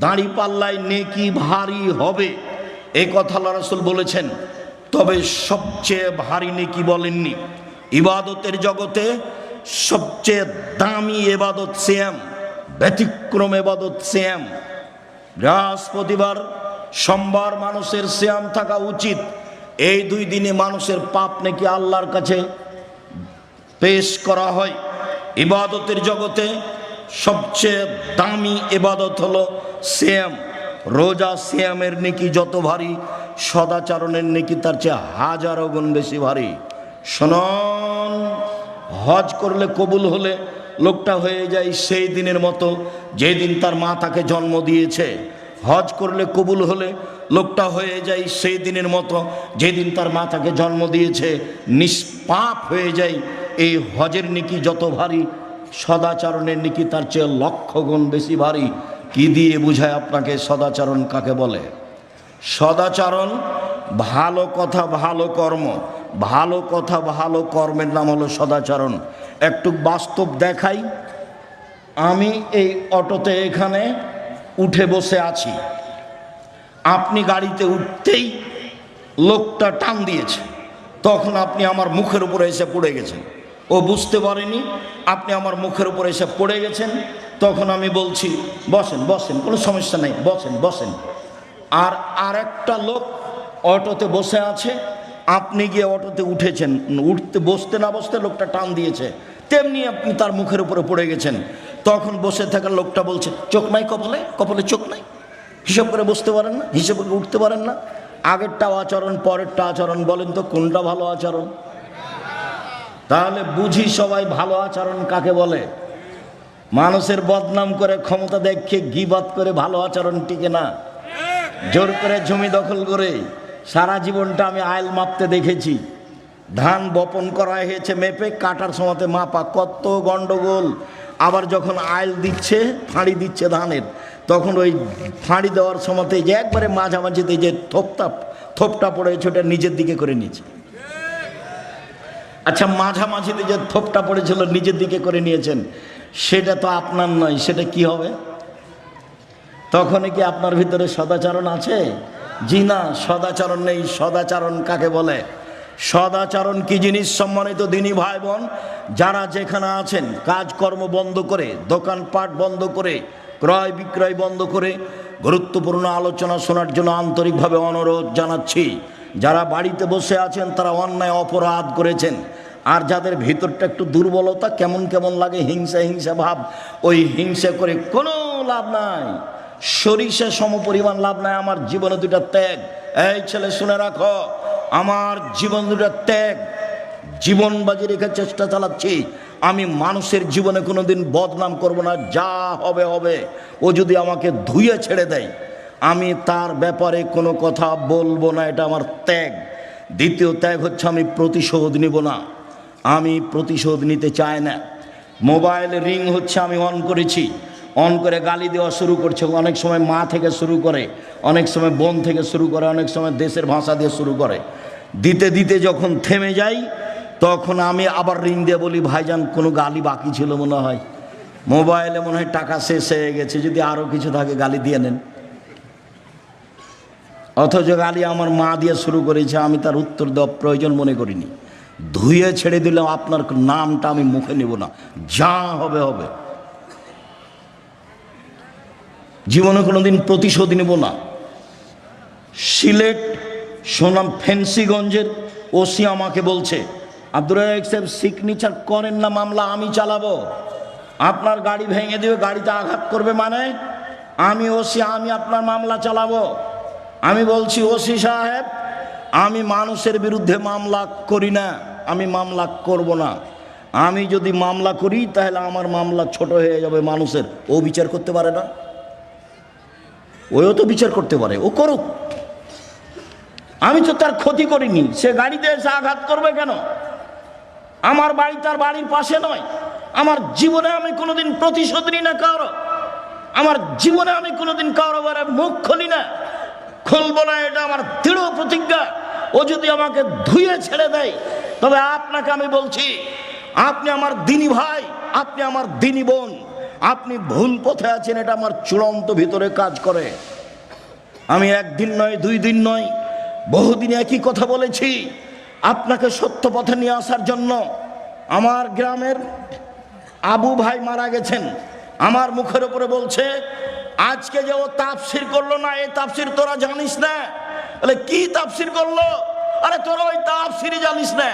দাঁড়ি পাল্লায় নেকি ভারী হবে, এই কথা আল্লাহ রাসূল বলেছেন। তবে সবচেয়ে ভারী নেকি বলেননি। ইবাদতের জগতে সবচেয়ে দামি ইবাদত সিয়াম, ব্যতিক্রম ইবাদত সিয়াম। বৃহস্পতিবার, সোমবার মানুষের সিয়াম থাকা উচিত। এই 2 দিনে মানুষের পাপ নেকি আল্লাহর কাছে পেশ করা হয়। ইবাদতের জগতে সবচেয়ে দামি ইবাদত হলো সিয়াম। রোজা সিয়ামের নেকি যত ভারী, সদাচরণের নেকি তার চেয়ে হাজারো গুণ বেশি ভারী। শোনন, হজ করলে কবুল হলে লোকটা হয়ে যায় সেই দিনের মতো যেই দিন তার মা তাকে জন্ম দিয়েছে। হজ করলে কবুল হলে লোকটা হয়ে যায় সেই দিনের মতো যেদিন তার মা তাকে জন্ম দিয়েছে। নিষ্পাপ হয়ে যায়। এই হজের নেকি যত ভারী, সদাচরণের নেকি তার চেয়ে লক্ষ গুণ বেশি ভারী। কি দিয়ে বুঝায় আপনাকে সদাচরণ কাকে বলে? সদাচরণ ভালো কথা ভালো কর্ম, ভালো কথা ভালো কর্মের নাম হলো সদাচরণ। একটু বাস্তব দেখাই। আমি এই অটোতে এখানে উঠে বসে আছি, আপনি গাড়িতে উঠতেই লোকটা টান দিয়েছে, তখন আপনি আমার মুখের উপরে এসে পড়ে গেছেন। ও বুঝতে পারেনি আপনি আমার মুখের উপরে এসে পড়ে গেছেন। তখন আমি বলছি বসেন বসেন, কোনো সমস্যা নেই, বসেন বসেন। আর আরেকটা লোক অটোতে বসে আছে, আপনি গিয়ে অটোতে উঠেছেন, উঠতে বসতে না বসতে লোকটা টান দিয়েছে, তেমনি আপনি তার মুখের উপরে পড়ে গেছেন। তখন বসে থাকা লোকটা বলছে চোখ নাই কপালে, কপালে চোখ নাই, হিসাব করে বসতে পারেন না, হিসাব করে উঠতে পারেন না। আগেরটা আচরণ পরেরটা আচরণ, বলেন তো কোনটা ভালো আচরণ? তাহলে বুঝি সবাই ভালো আচরণ কাকে বলে। মানুষের বদনাম করে ক্ষমতা দেখে গিবাত করে ভালো আচরণ টিকে না। জোর করে জমি দখল করে সারা জীবনটা আমি আইল মাপতে দেখেছি। ধান বপন করা হয়েছে মেপে, কাটার সময়তে মাপা, কত গন্ডগোল। আবার যখন আইল দিচ্ছে, ফাঁড়ি দিচ্ছে ধানের, তখন ওই ফাঁড়ি দেওয়ার সময়তে যে একবারে মাঝামাঝিতে যে থোপটা পড়েছে ওটা নিজের দিকে করে নিয়েছে। আচ্ছা, মাঝামাঝিতে যে থোপটা পড়েছিল নিজের দিকে করে নিয়েছেন, সেটা তো আপনার নয়, সেটা কি হবে? তখন কি আপনার ভিতরে সদাচরণ আছে? জি না, সদাচরণ নেই। সদাচরণ কাকে বলে? সদাচরণ কি জিনিস সম্মানিত দিনী ভাই বোন? যারা যেখানে আছেন কাজকর্ম বন্ধ করে, দোকানপাট বন্ধ করে, ক্রয় বিক্রয় বন্ধ করে গুরুত্বপূর্ণ আলোচনা শোনার জন্য আন্তরিকভাবে অনুরোধ জানাচ্ছি। যারা বাড়িতে বসে আছেন তারা অন্যায় অপরাধ করেছেন। আর যাদের ভিতরটা একটু দুর্বলতা, কেমন কেমন লাগে, হিংসা হিংসা ভাব, ওই হিংসা করে কোনো লাভ নাই, সরিষা সমপরিমাণ লাভ নাই। আমার জীবনে দুটা ত্যাগ। এই ছেলে শুনে রাখো, আমার জীবন দুটা ত্যাগ, জীবন বাজি রেখে চেষ্টা চালাচ্ছি। আমি মানুষের জীবনে কোনোদিন বদনাম করব না, যা হবে হবে। ও যদি আমাকে ধুয়ে ছেড়ে দেয়, আমি তার ব্যাপারে কোনো কথা বলবো না, এটা আমার ত্যাগ। দ্বিতীয় ত্যাগ হচ্ছে আমি প্রতিশোধ নিব না, আমি প্রতিশোধ নিতে চাই না। মোবাইল রিং হচ্ছে, আমি অন করেছি, অন করে গালি দেওয়া শুরু করছে। অনেক সময় মা থেকে শুরু করে, অনেক সময় বোন থেকে শুরু করে, অনেক সময় দেশের ভাষা দিয়ে শুরু করে। দিতে দিতে যখন থেমে যাই, তখন আমি আবার রিং দিয়ে বলি ভাইজান কোনো গালি বাকি ছিল মনে হয়, মোবাইলে মনে হয় টাকা শেষ হয়ে গেছে, যদি আরও কিছু থাকে গালি দিয়ে নেন। অথচ গালি আমার মা দিয়ে শুরু করেছে, আমি তার উত্তর দেওয়া প্রয়োজন মনে করিনি। ধুয়ে ছেড়ে দিলাম, আপনার নামটা আমি মুখে নেব না, যা হবে হবে। জীবনে কোনোদিন প্রতিশোধ নেব না। সিলেট সোনাম ফেন্সিগঞ্জের ওসি আমাকে বলছে আব্দুর রাজ্জাক সাহেব সিগনেচার করেন না, মামলা আমি চালাবো, আপনার গাড়ি ভেঙে দেবে, গাড়িতে আঘাত করবে, মানে আমি ওসি, আমি আপনার মামলা চালাবো। আমি বলছি ওসি সাহেব, আমি মানুষের বিরুদ্ধে মামলা করি না, আমি মামলা করব না। আমি যদি মামলা করি তাহলে আমার মামলা ছোট হয়ে যাবে মানুষের। ও বিচার করতে পারে না? ওও তো বিচার করতে পারে, ও করুক। আমি তো তার ক্ষতি করিনি, সে গাড়িতে এসে আঘাত করবে কেন? আমার বাড়ি তার বাড়ির পাশে নয়। আমার জীবনে আমি কোনোদিন প্রতিশোধ নিই না কারো, আমার জীবনে আমি কোনোদিন কারো বারে মুখ খুলি না, খুলবো না, এটা আমার দৃঢ় প্রতিজ্ঞা। ও যদি আমাকে ধুয়ে ছেড়ে দেয়, তবে আপনাকে আমি বলছি, আপনি আমার দিনী ভাই, আপনি আমার দিনী বোন, আপনি ভুল পথে আছেন, এটা আমার চূড়ান্ত ভিতরে কাজ করে। আমি একদিন নয়, দুই দিন নয়, বহুদিন একই কথা বলেছি আপনাকে সত্য পথে নিয়ে আসার জন্য। আমার গ্রামের আবু ভাই মারা গেছেন, আমার মুখের উপরে বলছে আজকে যে ও তাফসির করলো না, এই তাফসির তোরা জানিস না? বলে কি তাফসির করলো? আরে তোরা ওই তাফসিরই জানিস না।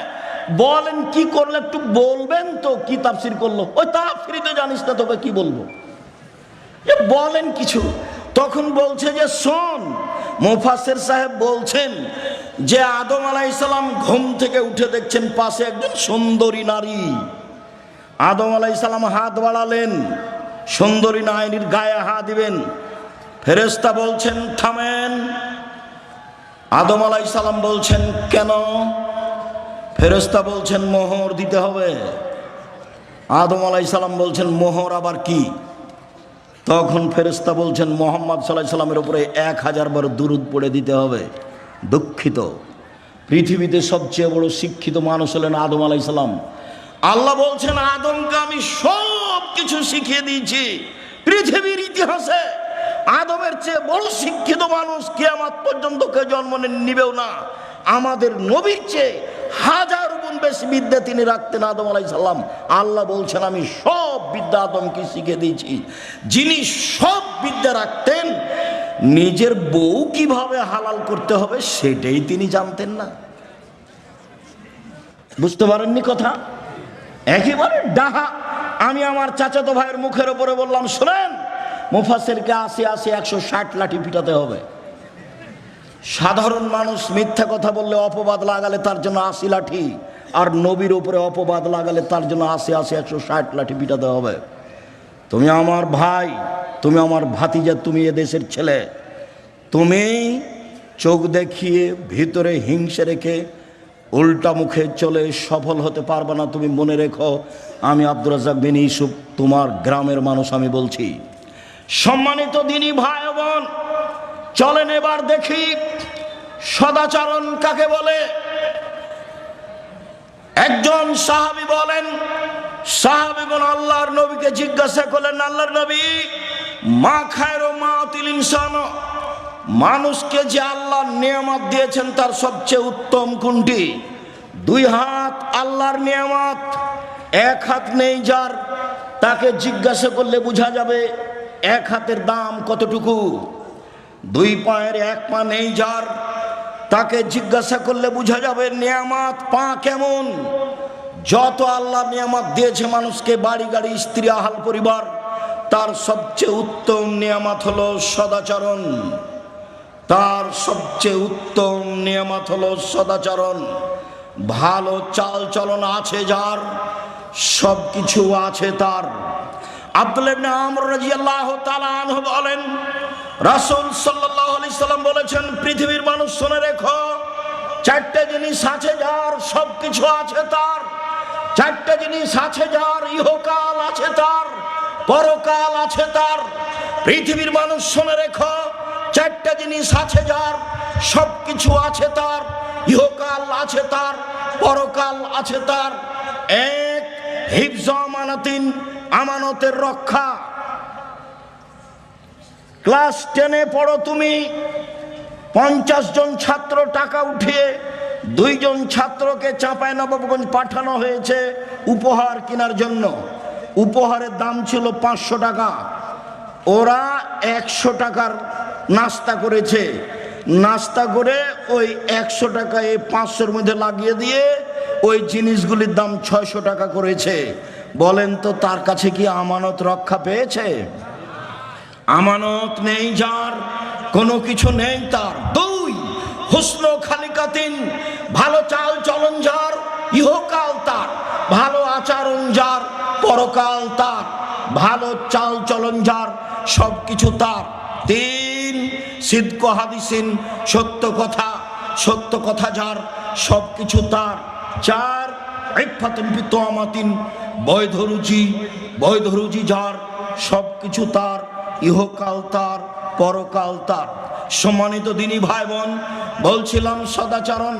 বলেন কি করলে একটু বলবেন তো, কি তাফসির করলো? ওই তাফসিরই তো জানিস না, তোকে কি বলবো? বলেন কিছু। তখন বলছে যে শোন, মুফাসসির সাহেব বলছেন যে আদম আলাইহিস সালাম ঘুম থেকে উঠে দেখছেন পাশে একজন সুন্দরী নারী। আদম আলাইহিস সালাম হাত বাড়ালেন, সুন্দরী নারীর গায়ে হাত দিবেন, ফেরেশতা বলছেন থামেন। আদম আলাইহিস সালাম বলছেন কেন? ফেরেশতা বলছেন মোহর দিতে হবে। আদম আলাইহিস সালাম বলছেন মোহর আবার কি? তখন ফেরেশতা বলছেন মুহাম্মদ সাল্লাল্লাহু আলাইহি সাল্লামের উপরে 1000 বার দুরূদ পড়ে দিতে হবে। দুঃখিত, পৃথিবীতে সবচেয়ে বড় শিক্ষিত মানুষ হলেন আদম আলাইহিস সালাম। আল্লাহ বলছেন আদমকে আমি সব কিছু শিখিয়ে দিয়েছি। পৃথিবীর ইতিহাসে আদমের চেয়ে বড় শিক্ষিত মানুষ কিয়ামত পর্যন্ত কেউ জন্ম নিবেও না। আমাদের নবীর চেয়ে 1000 গুণ বেশি বিদ্যা তিনি রাখতেন আদম আলাইহিস সালাম। আল্লাহ বলছেন আমি সব বিদ্যা আদমকে শিখিয়ে দিয়েছি। যিনি সব বিদ্যা রাখতেন, নিজের বউ কিভাবে হালাল করতে হবে সেটাই তিনি জানতেন না। বুঝতে পারেননি কথা? একেবারে ডাহা। আমি আমার চাচাতো ভাইয়ের মুখের উপরে বললাম শোনেন, মুফাসসিরকে 80 160 লাঠি পিটাতে হবে। সাধারণ মানুষ মিথ্যা কথা বললে অপবাদ লাগালে তার জন্য 80 লাঠি, আর নবীর উপরে অপবাদ লাগালে তার জন্য 80 160 লাঠি পিটাতে হবে। তুমি আমার ভাই, তুমি আমার ভাতিজা, তুমি এ দেশের ছেলে। তুমি চোখ দেখিয়ে ভিতরে হিংসে রেখে উল্টা মুখে চলে সফল হতে পারবে না। তুমি মনে রেখো, আমি আব্দুর রাজ্জাক বিন ইউসুফ, তোমার গ্রামের মানুষ আমি বলছি। সম্মানিত দিনী ভাই বোন, চলেন এবার দেখি সদাচরণ কাকে বলে। একজন সাহাবী বলেন, সাহাবীগণ আল্লাহর নবীকে জিজ্ঞাসা করলেন, আল্লাহর নবী, মা খায়রু মাতিল ইনসান, মানুষকে যে আল্লাহ নিয়ামত দিয়েছেন তার সবচেয়ে উত্তম কোনটি? 2 হাত আল্লাহর নিয়ামত, 1 হাত নেই যার, তাকে জিজ্ঞাসা করলে বোঝা যাবে 1 হাতের দাম কতটুকু। 2 পায়ের 1 পা নেই যার, তাকে জিজ্ঞাসা করলে বোঝা যাবে নিয়ামত পা কেমন। যত আল্লাহ নিয়ামত দিয়েছে মানুষকে, বাড়ি গাড়ি স্ত্রী আহাল পরিবার, তার সবচেয়ে উত্তম নিয়ামত হলো সদাচরণ। তার সবচেয়ে উত্তম নিয়ামত হলো সদাচরণ। ভালো চাল চলন আছে যার, সব কিছু আছে তার। আব্দুল্লাহ ইবনে আমর রাদিয়াল্লাহু তাআলা আনহু বলেন, রাসূল সাল্লাল্লাহু আলাইহি সাল্লাম বলেছেন, পৃথিবীর মানুষ শুনে রেখো, 4টে জিনিস আছে যার, সব কিছু আছে তার। 4টে জিনিস আছে যার, ইহকাল আছে তার, পরকাল আছে তার। পৃথিবীর মানুষ শুনে রেখো, 4টে জিনিস আছে যার, সব কিছু আছে তার, ইহকাল আছে তার, পরকাল আছে তার। 1, হিফজ আমানাতিন, আমানতের রক্ষা। ক্লাস 10-এ পড়ো তুমি, 50 জন ছাত্র টাকা উঠিয়ে 2 জন ছাত্রকে চাঁপাইনবাবগঞ্জ পাঠানো হয়েছে উপহার কেনার জন্য। উপহারের দাম ছিল 500 টাকা। ওরা 100 টাকার নাস্তা করেছে। নাস্তা করে ওই 100 টাকা এই 500-এর মধ্যে লাগিয়ে দিয়ে ওই জিনিসগুলির দাম 600 টাকা করেছে। বলেন তো তার কাছে কি আমানত রক্ষা পেয়েছে? আমানত নেই যার, কোনো কিছু নেই তার। 2, হুসনু খালিকাতিন, ভালো চাল চলন যার, ইহকাল তার। ভালো আচরণ যার, পরকাল তার। ভালো চাল চলন যার, সব কিছু তার। 3, সিদক হাদিসিন, সত্য কথা যার, সব কিছু তার। 4, ইফাতুন বিতমাতিন, বৈধ রুজি যার, সব কিছু তার, ইহকাল তার, পরকাল তার। সম্মানিত দিনী ভাই বোন, বলছিলাম সদাচরণ।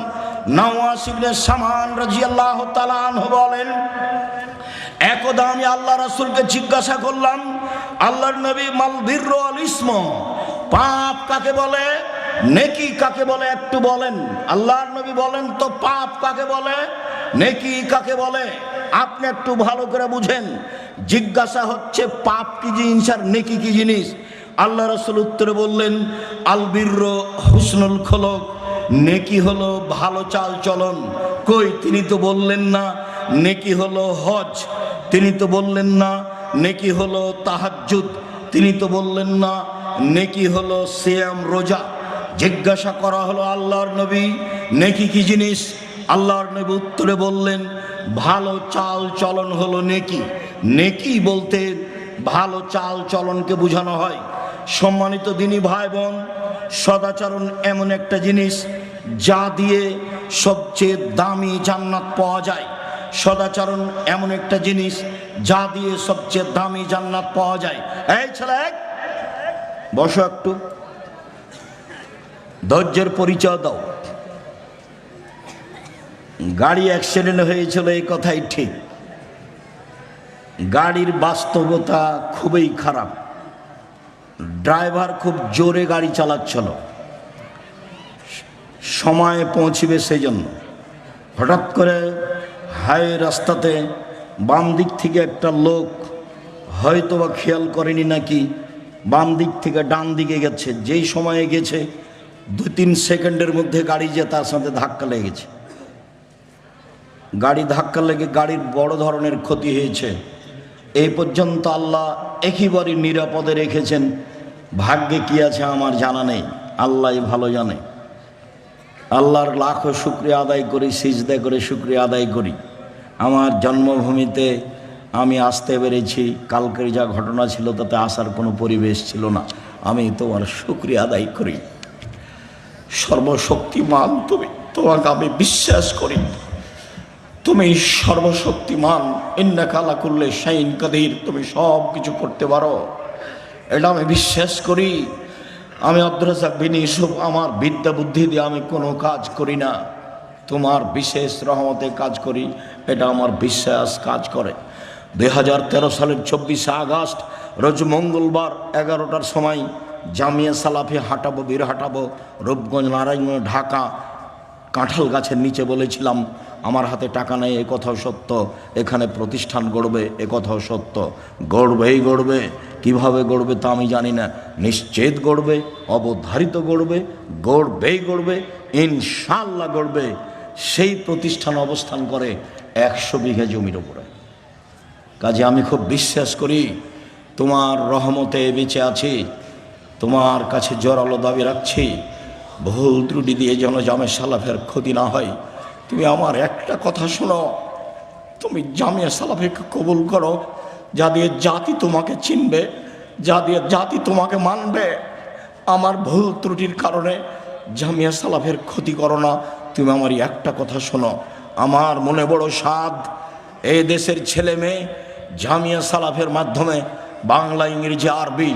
নওয়াস ইবনে সামান রাদিয়াল্লাহু তাআলা আনহু বলেন, একদা আমি আল্লাহ রাসূলকে জিজ্ঞাসা করলাম, আল্লাহর নবী, মাল বিররু আল ইসম, পাপ কাকে বলে, নেকি কাকে বলে একটু বলেন। আল্লাহর নবী বলেন, তো পাপ কাকে বলে, নেকি কাকে বলে? আপনি একটু ভালো করে বুঝেন। জিজ্ঞাসা হচ্ছে পাপ কি জিনিস আর নেকি কি জিনিস। আল্লাহ রাসূল উত্তরে বললেন, আল বিররু হুসনুল খুলুক, নেকি হলো ভালো চাল চলন। কই, তিনি তো বললেন না। নেকি হলো হজ, তিনি তো বললেন না। নেকি হলো তাহাজ্জুদ, তিনি তো বললেন না। নেকি হলো সিয়াম রোজা। জিজ্ঞাসা করা হলো আল্লাহর নবী, নেকি কি জিনিস? আল্লাহর নবী উত্তরে বললেন, ভালো চাল চলন হলো নেকি। নেকি বলতে ভালো চাল চলনকে বোঝানো হয়। সম্মানিত দিনী ভাই বোন, সদাচরণ এমন একটা জিনিস যা দিয়ে সবচেয়ে দামি জান্নাত পাওয়া যায়। সদাচরণ এমন একটা জিনিস যা দিয়ে সবচেয়ে দামি জান্নাত পাওয়া যায়। এই ছেলে, বসো, একটু ধৈর্যের পরিচয় দাও। গাড়ি অ্যাক্সিডেন্ট হয়েছিল, এই কথাই ঠিক। গাড়ির বাস্তবতা খুবই খারাপ। ড্রাইভার খুব জোরে গাড়ি চালাচ্ছিল, সময়ে পৌঁছবে সেই জন্য। হঠাৎ করে হাই রাস্তাতে বাম দিক থেকে একটা লোক হয়তো বা খেয়াল করেনি নাকি, বাম দিক থেকে ডান দিকে গেছে। যেই সময়ে গেছে 2-3 সেকেন্ডের মধ্যে গাড়ি যে তার সাথে ধাক্কা লেগেছে। গাড়ি ধাক্কা লেগে গাড়ির বড় ধরনের ক্ষতি হয়েছে। এই পর্যন্ত আল্লাহ একেবারে নিরাপদে রেখেছেন। ভাগ্যে কি আছে আমার জানা নেই, আল্লাহই ভালো জানে। আল্লাহর লাখো শুকরিয়া আদায় করি, সিজদা করে শুকরিয়া আদায় করি। আমার জন্মভূমিতে আমি আসতে পেরেছি। কালকের যা ঘটনা ছিল তাতে আসার কোনো পরিবেশ ছিল না। আমি তোমার শুকরিয়া আদায় করি। সর্বশক্তিমান তুমি, তোমাকে আমি বিশ্বাস করি। তুমি সর্বশক্তিমান, ইন্নাকা আলা কুল্লি শাইইন কাদির, তুমি সব কিছু করতে পারো, এটা আমি বিশ্বাস করি। আমি আব্দুর রাজ্জাক বিন ইউসুফ, আমার বিদ্যা বুদ্ধি দিয়ে আমি কোনো কাজ করি না, তোমার বিশেষ রহমতে কাজ করি, এটা আমার বিশ্বাস কাজ করে। 2013 সালের 24শে আগস্ট রোজ মঙ্গলবার 11টার সময় জামিয়া সালাফি হাঁটাবো, বীর হাঁটাবো, রূপগঞ্জ, নারায়ণগঞ্জ, ঢাকা। কাঁঠাল গাছের নিচে বলেছিলাম আমার হাতে টাকা নেই, এ কথাও সত্য। এখানে প্রতিষ্ঠান গড়বে, এ কথাও সত্য। গড়বেই গড়বে, কিভাবে গড়বে তা আমি জানি না। নিশ্চিত গড়বে, অবধারিত গড়বে, গড়বেই গড়বে, ইনশাআল্লাহ গড়বে। সেই প্রতিষ্ঠান অবস্থান করে 100 বিঘা জমির উপরে। কাজে আমি খুব বিশ্বাস করি তোমার রহমতে বেঁচে আছি। তোমার কাছে জোরালো দাবি রাখছি, ভুল ত্রুটি দিয়ে যেন জামে সালাফের ক্ষতি না হয়। তুমি আমার একটা কথা শোনো, তুমি জামিয়া সালাফিকে কবুল করো, যা দিয়ে জাতি তোমাকে চিনবে, যা দিয়ে জাতি তোমাকে মানবে। আমার ভুল ত্রুটির কারণে জামিয়া সালাফের ক্ষতি করো না। তুমি আমার একটা কথা শোনো, আমার মনে বড় সাধ, এই দেশের ছেলে মেয়ে জামিয়া সালাফের মাধ্যমে বাংলা, ইংরেজি, আরবি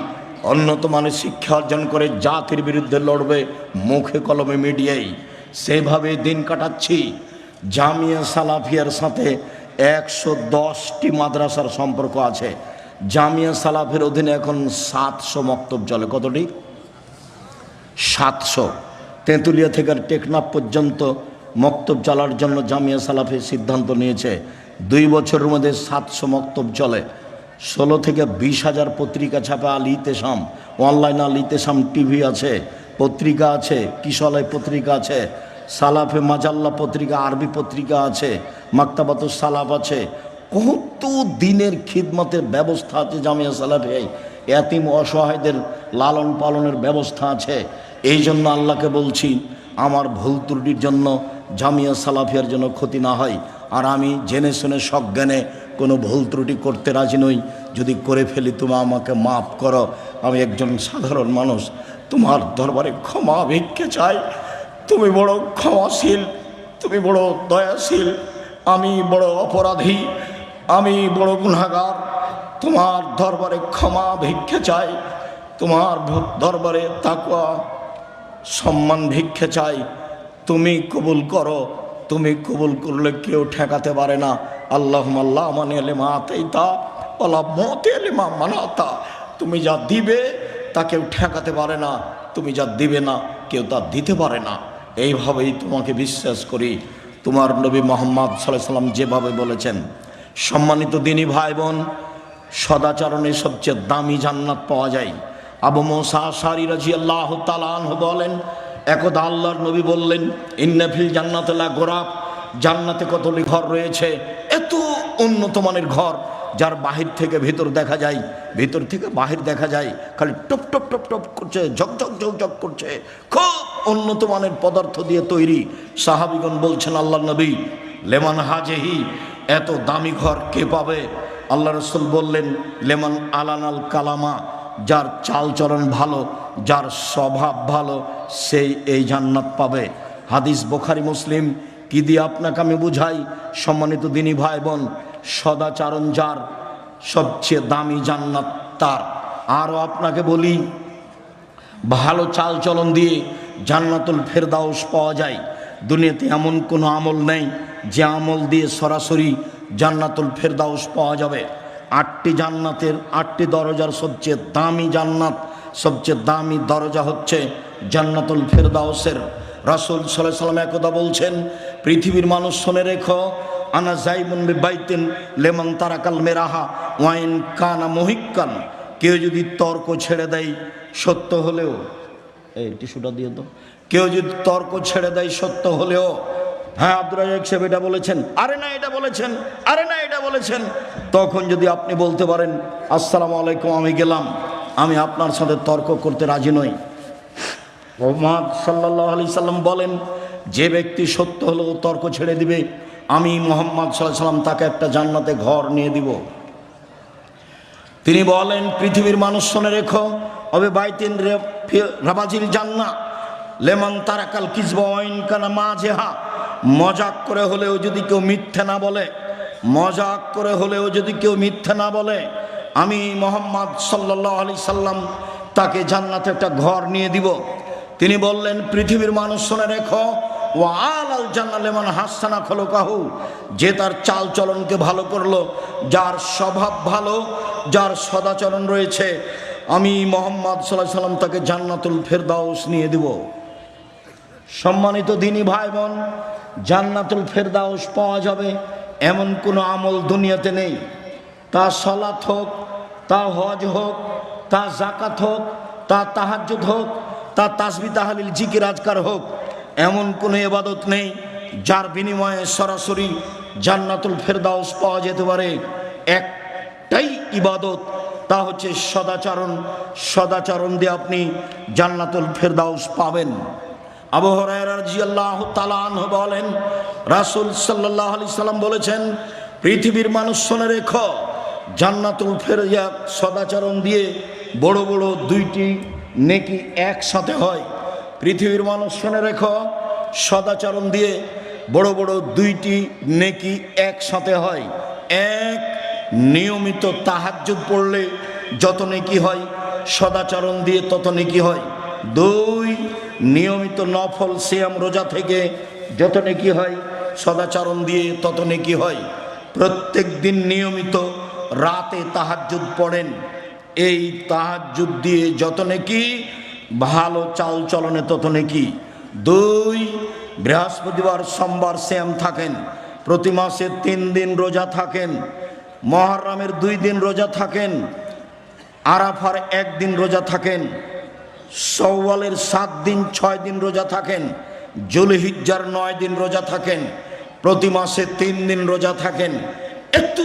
উন্নত মানের শিক্ষা অর্জন করে জাতির বিরুদ্ধে লড়বে, মুখে কলমে মিডিয়ায়। সেভাবে দিন কাটাচ্ছি। জামিয়া সালাফিয়ার সাথে 110টি মাদ্রাসার সম্পর্ক আছে। জামিয়া সালাফের অধীনে এখন 700 মক্তব চলে। কতটি? 700। তেঁতুলিয়া থেকে টেকনাফ পর্যন্ত মক্তব চালার জন্য জামিয়া সালাফের সিদ্ধান্ত নিয়েছে। 2 বছরের মধ্যে 700 মক্তব চলে। 16 থেকে 20,000 পত্রিকা ছাপা। আল ইতেসাম অনলাইন, আল ইতেসাম টিভি আছে, পত্রিকা আছে, কিশলয় পত্রিকা আছে, সালাফে মাজাল্লা পত্রিকা, আরবি পত্রিকা আছে, মাকতাবাতুস সালাফ আছে। কত দিনের খিদমতের ব্যবস্থা আছে জামিয়া সালাফে। এতিম অসহায়দের লালন পালনের ব্যবস্থা আছে। এই জন্য আল্লাহকে বলছি আমার ভুল ত্রুটির জন্য জামিয়া সালাফিয়ার জন্য ক্ষতি না হয়। আর আমি জেনে শুনে সজ্ঞানে কোনো ভুল ত্রুটি করতে রাজি নই। যদি করে ফেলি তুমি আমাকে মাফ করো। আমি একজন সাধারণ মানুষ, তোমার দরবারে ক্ষমা ভিক্ষে চাই। তুমি বড় ক্ষমাশীল, তুমি বড় দয়াশীল। আমি বড় অপরাধী, আমি বড় গুনাহগার। তোমার দরবারে ক্ষমা ভিক্ষে চাই, তোমার দরবারে তাকওয়া সম্মান ভিক্ষে চাই। তুমি কবুল করো। তুমি কবুল করলে কেউ ঠেকাতে পারে না। আল্লাহুম্মা লা মানিয়া লিমা আতাইতা ওয়ালা মুতিয়া লিমা মানাতা। তুমি যা দিবে তা কেউ ঠেকাতে পারে না, তুমি যা দিবে না কেউ তা দিতে পারে না। এইভাবেই তোমাকে বিশ্বাস করি। তোমার নবী মুহাম্মদ সাল্লাল্লাহু আলাইহি সাল্লাম যেভাবে বলেছেন। সম্মানিত দিনী ভাই বোন, সদাচরণে সবচেয়ে দামি জান্নাত পাওয়া যায়। আবু মুসা আশআরী রাদিয়াল্লাহু তাআলা আনহু বলেন, একদা আল্লাহর নবী বললেন, ইন্না ফিল জান্নাতি লা গোরাব, জান্নাতে কতগুলি ঘর রয়েছে, এত উন্নত মানের ঘর যার বাহির থেকে ভেতর দেখা যায়, ভেতর থেকে বাহির দেখা যায়, খালি টপ টপ টপ টপ করছে, ঝকঝক ঝকঝক করছে, খুব উন্নত মানের পদার্থ দিয়ে তৈরি। সাহাবীগণ বলছেন, আল্লাহ নবী, লেমান হাজেহি, এত দামি ঘর কে পাবে? আল্লাহ রাসূল বললেন, লেমান আলানাল কালামা, যার চালচলন ভালো, যার স্বভাব ভালো, সেই এই জান্নাত পাবে। হাদিস বুখারী মুসলিম। কি দিয়ে আপনাকে আমি বুঝাই সম্মানিত দিনী ভাই বোন, সদাচরণ যার, সবচেয়ে দামি জান্নাত তার। আরও আপনাকে বলি, ভালো চালচলন দিয়ে জান্নাতুল ফেরদাউস পাওয়া যায়। দুনিয়াতে এমন কোনো আমল নেই যে আমল দিয়ে সরাসরি জান্নাতুল ফেরদাউস পাওয়া যাবে। 8টি জান্নাতের 8টি দরজার সবচেয়ে দামি জান্নাত, সবচেয়ে দামি দরজা হচ্ছে জান্নাতুল ফেরদাউসের। রাসূল সাল্লাল্লাহু আলাইহি ওয়াসাল্লাম একদা বলছেন, পৃথিবীর মানুষ শুনে রেখো, আনা যাইবুন বিবাইতিন লেমান তারাকাল মেরাহা ওয়াইন কানা মুহিক্কান, কেউ যদি তর্ক ছেড়ে দেয় সত্য হলেও, এই টিস্যুটা দিয়ে তো, কেউ যদি তর্ক ছেড়ে দেয় সত্য হলেও, হ্যাঁ আব্দুর রাজ্জাক সাহেব এটা বলেছেন, আরে না এটা বলেছেন, আরে না এটা বলেছেন, তখন যদি আপনি বলতে পারেন, আসসালামু আলাইকুম, আমি গেলাম, আমি আপনার সাথে তর্ক করতে রাজি নই। মুহাম্মদ সাল্লাল্লাহু আলাইহি সাল্লাম বলেন, যে ব্যক্তি সত্য হলেও তর্ক ছেড়ে দিবে, আমি মুহাম্মদ সাল্লাল্লাহু আলাইহি সাল্লাম তাকে একটা জান্নাতে ঘর নিয়ে দিব। তিনি বলেন, পৃথিবীর মানুষ শুনে রেখো, অবে বাইতিন রাবাজিল জান্নাহ লেমান তারাকাল কিযবা ওয়াইন কানা মাজেহা, মজাক করে হলেও যদি কেউ মিথ্যে না বলে, মজাক করে হলেও যদি কেউ মিথ্যে না বলে, আমি মুহাম্মদ সাল্লাল্লাহু আলাইহি সাল্লাম তাকে জান্নাতে একটা ঘর নিয়ে দিব। তিনি বললেন, পৃথিবীর মানুষ শুনে রেখো, ওয়া আলাল জান্নাহ লিমান হাসানা খুলুকাহু, যে তার চাল চলনকে ভালো করলো, যার স্বভাব ভালো, যার সদাচরণ রয়েছে, আমি মুহাম্মদ সাল্লাল্লাহু আলাইহি সাল্লাম তাকে জান্নাতুল ফেরদাউস নিয়ে দিব। সম্মানিত দিনী ভাই বোন, জান্নাতুল ফেরদাউস পাওয়া যাবে এমন কোনো আমল দুনিয়াতে নেই। তা সালাত হোক, তা হজ হোক, তা যাকাত হোক, তা তাহাজ্জুদ হোক, তা তাসবিহ তাহলিল জিকির আজকার হোক, এমন কোনো ইবাদত নেই যার বিনিময়ে সরাসরি জান্নাতুল ফেরদাউস পাওয়া যেতে পারে। একটাই ইবাদত, তা হচ্ছে সদাচরণ। সদাচরণ দিয়ে আপনি জান্নাতুল ফেরদাউস পাবেন। আবু হুরায়রা রাদিয়াল্লাহু তাআলা আনহু বলেন, রাসূল সাল্লাল্লাহু আলাইহি সাল্লাম বলেছেন, পৃথিবীর মানুষ শুনে রেখো, জান্নাতুল ফেরদাউস সদাচরণ দিয়ে বড় বড় 2টি নেকি একসাথে হয়। পৃথিবীর মানুষ শুনে রেখো, সদাচরণ দিয়ে বড় বড় 2টি নেকি একসাথে হয়। এক, নিয়মিত তাহাজ্জুদ পড়লে যত নেকি হয়, সদাচরণ দিয়ে তত নেকি হয়। 2, নিয়মিত নফল সিয়াম রোজা থেকে যত নেকি হয়, সদাচরণ দিয়ে তত নেকি হয়। প্রত্যেক দিন নিয়মিত রাতে তাহাজ্জুদ পড়েন, এই তাহাজ্জুদ দিয়ে যত নেকি, ভালো চাল চলনে তত নেকি। 2, বৃহস্পতিবার সোমবার সিয়াম থাকেন, প্রতি মাসে 3 দিন রোজা থাকেন, মুহররমের 2 দিন রোজা থাকেন, আরাফার 1 দিন রোজা থাকেন, শাওয়ালের 7 দিন 6 দিন রোজা থাকেন, যুলহিজ্জার 9 দিন রোজা থাকেন, প্রতি মাসে 3 দিন রোজা থাকেন। এত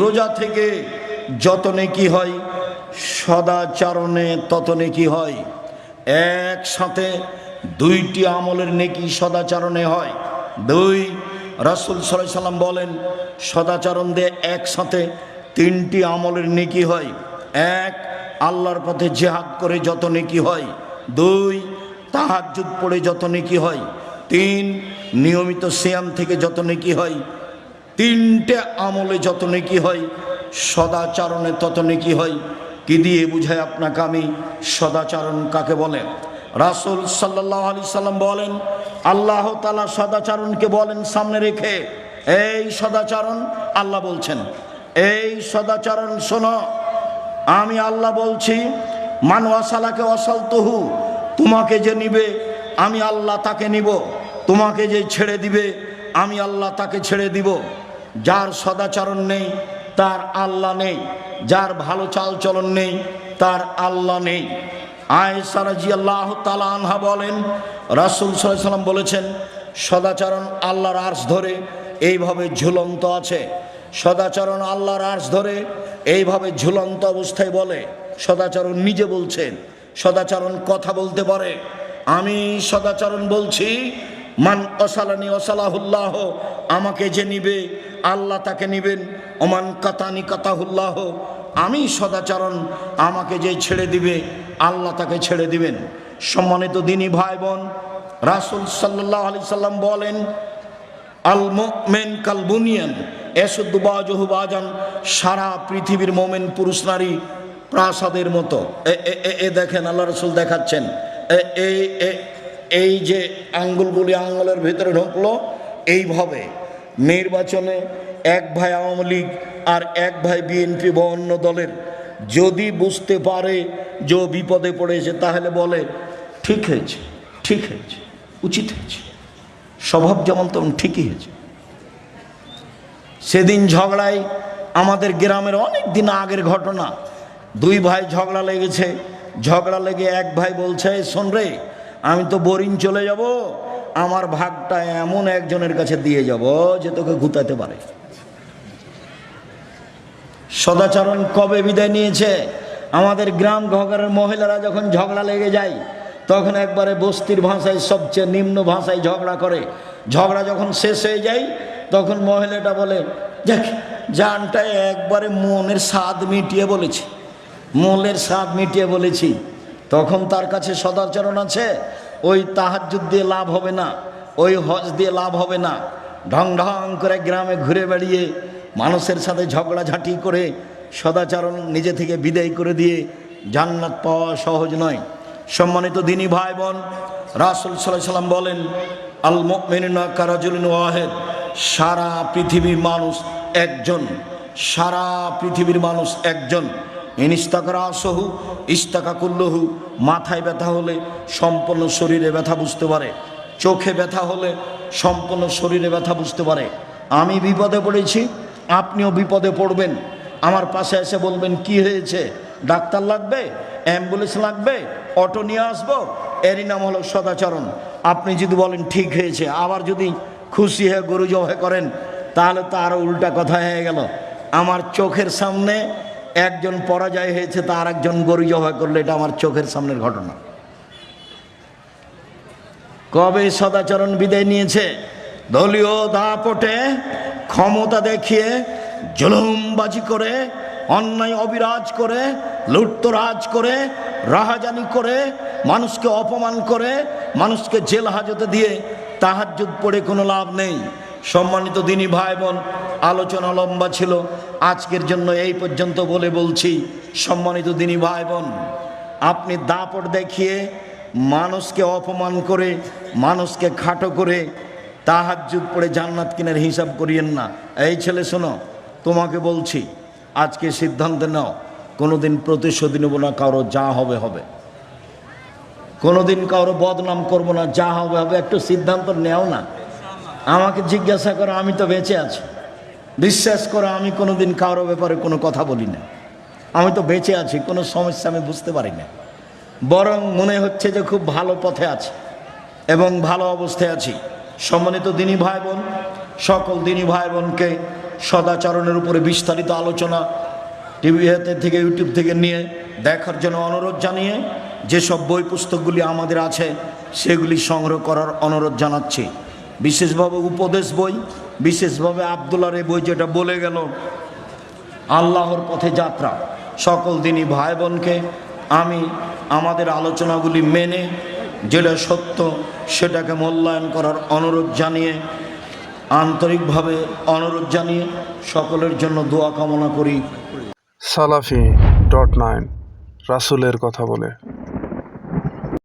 রোজা থেকে যত নেকি হয়, সদাচরণে তত নেকি হয়। একসাথে 2টি আমলের নেকি সদাচরণে হয়। 2, রাসূল সাল্লাল্লাহু আলাইহি সাল্লাম বলেন, সদাচরণ দিয়ে একসাথে 3টি আমলের নেকি হয়। 1, আল্লাহর পথে জিহাদ করে যত নেকি হয়। 2, তাহাজ্জুদ পড়ে যত নেকি হয়। 3, নিয়মিত সিয়াম থেকে যত নেকি হয়। 3টে আমলে যত নেকি হয়, সদাচরণে তত নেকি হয়। কি দিয়ে বুঝায় আপনাকে আমি সদাচরণ কাকে বলে? রাসূল সাল্লাল্লাহু আলাইহি সাল্লাম বলেন, আল্লাহ তাআলা সদাচরণকে বলেন সামনে রেখে, এই সদাচরণ, আল্লাহ বলছেন, এই সদাচরণ শোনো, আমি আল্লাহ বলছি, মান ওয়াসালাকে ওয়াসালতুহু, তোমাকে যে নিবে আমি আল্লাহ তাকে নিব, তোমাকে যে ছেড়ে দিবে আমি আল্লাহ তাকে ছেড়ে দিব। যার সদাচরণ নেই তার আল্লাহ নেই, যার ভালো চাল চলন নেই তার আল্লাহ নেই। আয়েশা রাদিয়াল্লাহু তাআলা আনহা বলেন, রাসূল সাল্লাল্লাহু আলাইহি ওয়াসাল্লাম বলেছেন, সদাচরণ আল্লাহর আরশ ধরে এইভাবে ঝুলন্ত আছে। সদাচরণ আল্লাহর আরশ ধরে এইভাবে ঝুলন্ত অবস্থায় বলে। সদাচরণ নিজে বলছেন, সদাচরণ কথা বলতে পারে। আমি সদাচরণ বলছি, মান অসালানি অসালাহুল্লাহ, আমাকে যে নিবে আল্লাহ তাকে নিবেন। ওমান কাতানি কাতাহুল্লাহ, আমি সদাচরণ আমাকে যে ছেড়ে দিবে আল্লাহ তাকে ছেড়ে দিবেন। সম্মানিত দিনী ভাই বোন, রাসূল সাল্লাল্লাহু আলাইহি সাল্লাম বলেন, আল মুমিন কাল বুনিয়ান ইয়াসুদ্দু বাযুহু বাযান, সারা পৃথিবীর মুমিন পুরুষ নারী প্রাসাদের মতো। দেখেন আল্লাহ রাসূল দেখাচ্ছেন, এই যে আঙ্গুলগুলি আঙ্গুলের ভিতরে ঢুকলো, এইভাবে নির্বাচনে এক ভাই আওয়ামী লীগ আর এক ভাই বিএনপি বা অন্য দলের যদি বুঝতে পারে যে বিপদে পড়েছে, তাহলে বলে ঠিক হয়েছে, ঠিক হয়েছে, উচিত হয়েছে, স্বভাব যেমন তেমন ঠিকই হয়েছে। সেদিন ঝগড়ায়, আমাদের গ্রামের অনেক দিন আগের ঘটনা, দুই ভাই ঝগড়া লেগেছে। ঝগড়া লেগে এক ভাই বলছে, শোন রে, আমি তো বোরিং চলে যাব, আমার ভাগটা এমন একজনের কাছে দিয়ে যাব যে তোকে গুতাতে পারে। সদাচরণ কবে বিদায় নিয়েছে? আমাদের গ্রাম ঘরের মহিলারা যখন ঝগড়া লেগে যায়, তখন একবারে বস্তির ভাষায়, সবচেয়ে নিম্ন ভাষায় ঝগড়া করে। ঝগড়া যখন শেষ হয়ে যায়, তখন মহিলাটা বলে, দেখ জানটা একবারে মনের স্বাদ মিটিয়ে বলেছি, মনের স্বাদ মিটিয়ে বলেছি। তখন তার কাছে সদাচরণ আছে। ওই তাহাজ্জুদ দিয়ে লাভ হবে না, ওই হজ দিয়ে লাভ হবে না। ঢং ঢং করে গ্রামে ঘুরে বেড়িয়ে মানুষের সাথে ঝগড়াঝাঁটি করে সদাচরণ নিজে থেকে বিদায় করে দিয়ে জান্নাত পাওয়া সহজ নয়। সম্মানিত দিনী ভাই বোন, রাসূল সাল্লাল্লাহু আলাইহি ওয়াসাল্লাম বলেন, আল মুমিনুনা কারাজুলিন ওয়াহিদ, সারা পৃথিবীর মানুষ একজন, সারা পৃথিবীর মানুষ একজন। ইনিস্তাকারা আসহু ইস্তাকা কুল্লহু, মাথায় ব্যথা হলে সম্পূর্ণ শরীরে ব্যথা বুঝতে পারে, চোখে ব্যথা হলে সম্পূর্ণ শরীরে ব্যথা বুঝতে পারে। আমি বিপদে পড়েছি, আপনিও বিপদে পড়বেন, আমার পাশে এসে বলবেন কি হয়েছে, ডাক্তার লাগবে, অ্যাম্বুলেন্স লাগবে, অটো নিয়ে আসবো, এরই নাম হলো সদাচরণ। আপনি যদি বলেন ঠিক হয়েছে, আবার যদি খুশি হয়ে গরু জবাই করেন, তাহলে তো আরও উল্টা কথা হয়ে গেল। আমার চোখের সামনে একজন পরাজয় হয়েছে, তার একজন গরু জবাই করলে, এটা আমার চোখের সামনের ঘটনা। কবে সদাচরণ বিদায় নিয়েছে? দলীয় দাপটে ক্ষমতা দেখিয়ে, জুলুমবাজি করে, অন্যায় অবিরাজ করে, লুটতরাজ করে, রাহাজানি করে, মানুষকে অপমান করে, মানুষকে জেল হাজতে দিয়ে তাহাজ্জুদ পড়ে কোনো লাভ নেই। সম্মানিত দিনী ভাই বোন, আলোচনা লম্বা ছিল, আজকের জন্য এই পর্যন্ত বলে বলছি, সম্মানিত দিনী ভাই বোন, আপনি দাপট দেখিয়ে মানুষকে অপমান করে, মানুষকে খাটো করে তাহাজ্জুদ পড়ে জান্নাত কিনার হিসাব করিয়েন না। এই ছেলে শোনো, তোমাকে বলছি, আজকে সিদ্ধান্ত নাও, কোনোদিন প্রতিশোধ নেব না, কারো যা হবে হবে, কোনোদিন কারো বদনাম করবো না, যা হবে হবে, একটু সিদ্ধান্ত নেও না। আমাকে জিজ্ঞাসা করো, আমি তো বেঁচে আছি, বিশ্বাস করো আমি কোনোদিন কারো ব্যাপারে কোনো কথা বলি না, আমি তো বেঁচে আছি, কোনো সমস্যা আমি বুঝতে পারি না, বরং মনে হচ্ছে যে খুব ভালো পথে আছি এবং ভালো অবস্থায় আছি। সম্মানিত দিনী ভাই বোন, সকল দিনী ভাই বোনকে সদাচরণের উপরে বিস্তারিত আলোচনা টিভি থেকে, ইউটিউব থেকে নিয়ে দেখার জন্য অনুরোধ জানিয়ে, যেসব বই পুস্তকগুলি আমাদের আছে সেগুলি সংগ্রহ করার অনুরোধ জানাচ্ছি। বিশেষভাবে উপদেশ বই, বিশেষভাবে আব্দুল্লাহর এই বই, যেটা বলে গেল আল্লাহর পথে যাত্রা। সকল দিনী ভাই বোনকে আমি আমাদের আলোচনাগুলি মেনে যেটা সত্য সেটাকে মূল্যায়ন করার অনুরোধ জানিয়ে, আন্তরিকভাবে অনুরোধ জানিয়ে সকলের জন্য দোয়া কামনা করি। Salafi.9 রাসূলের কথা বলে।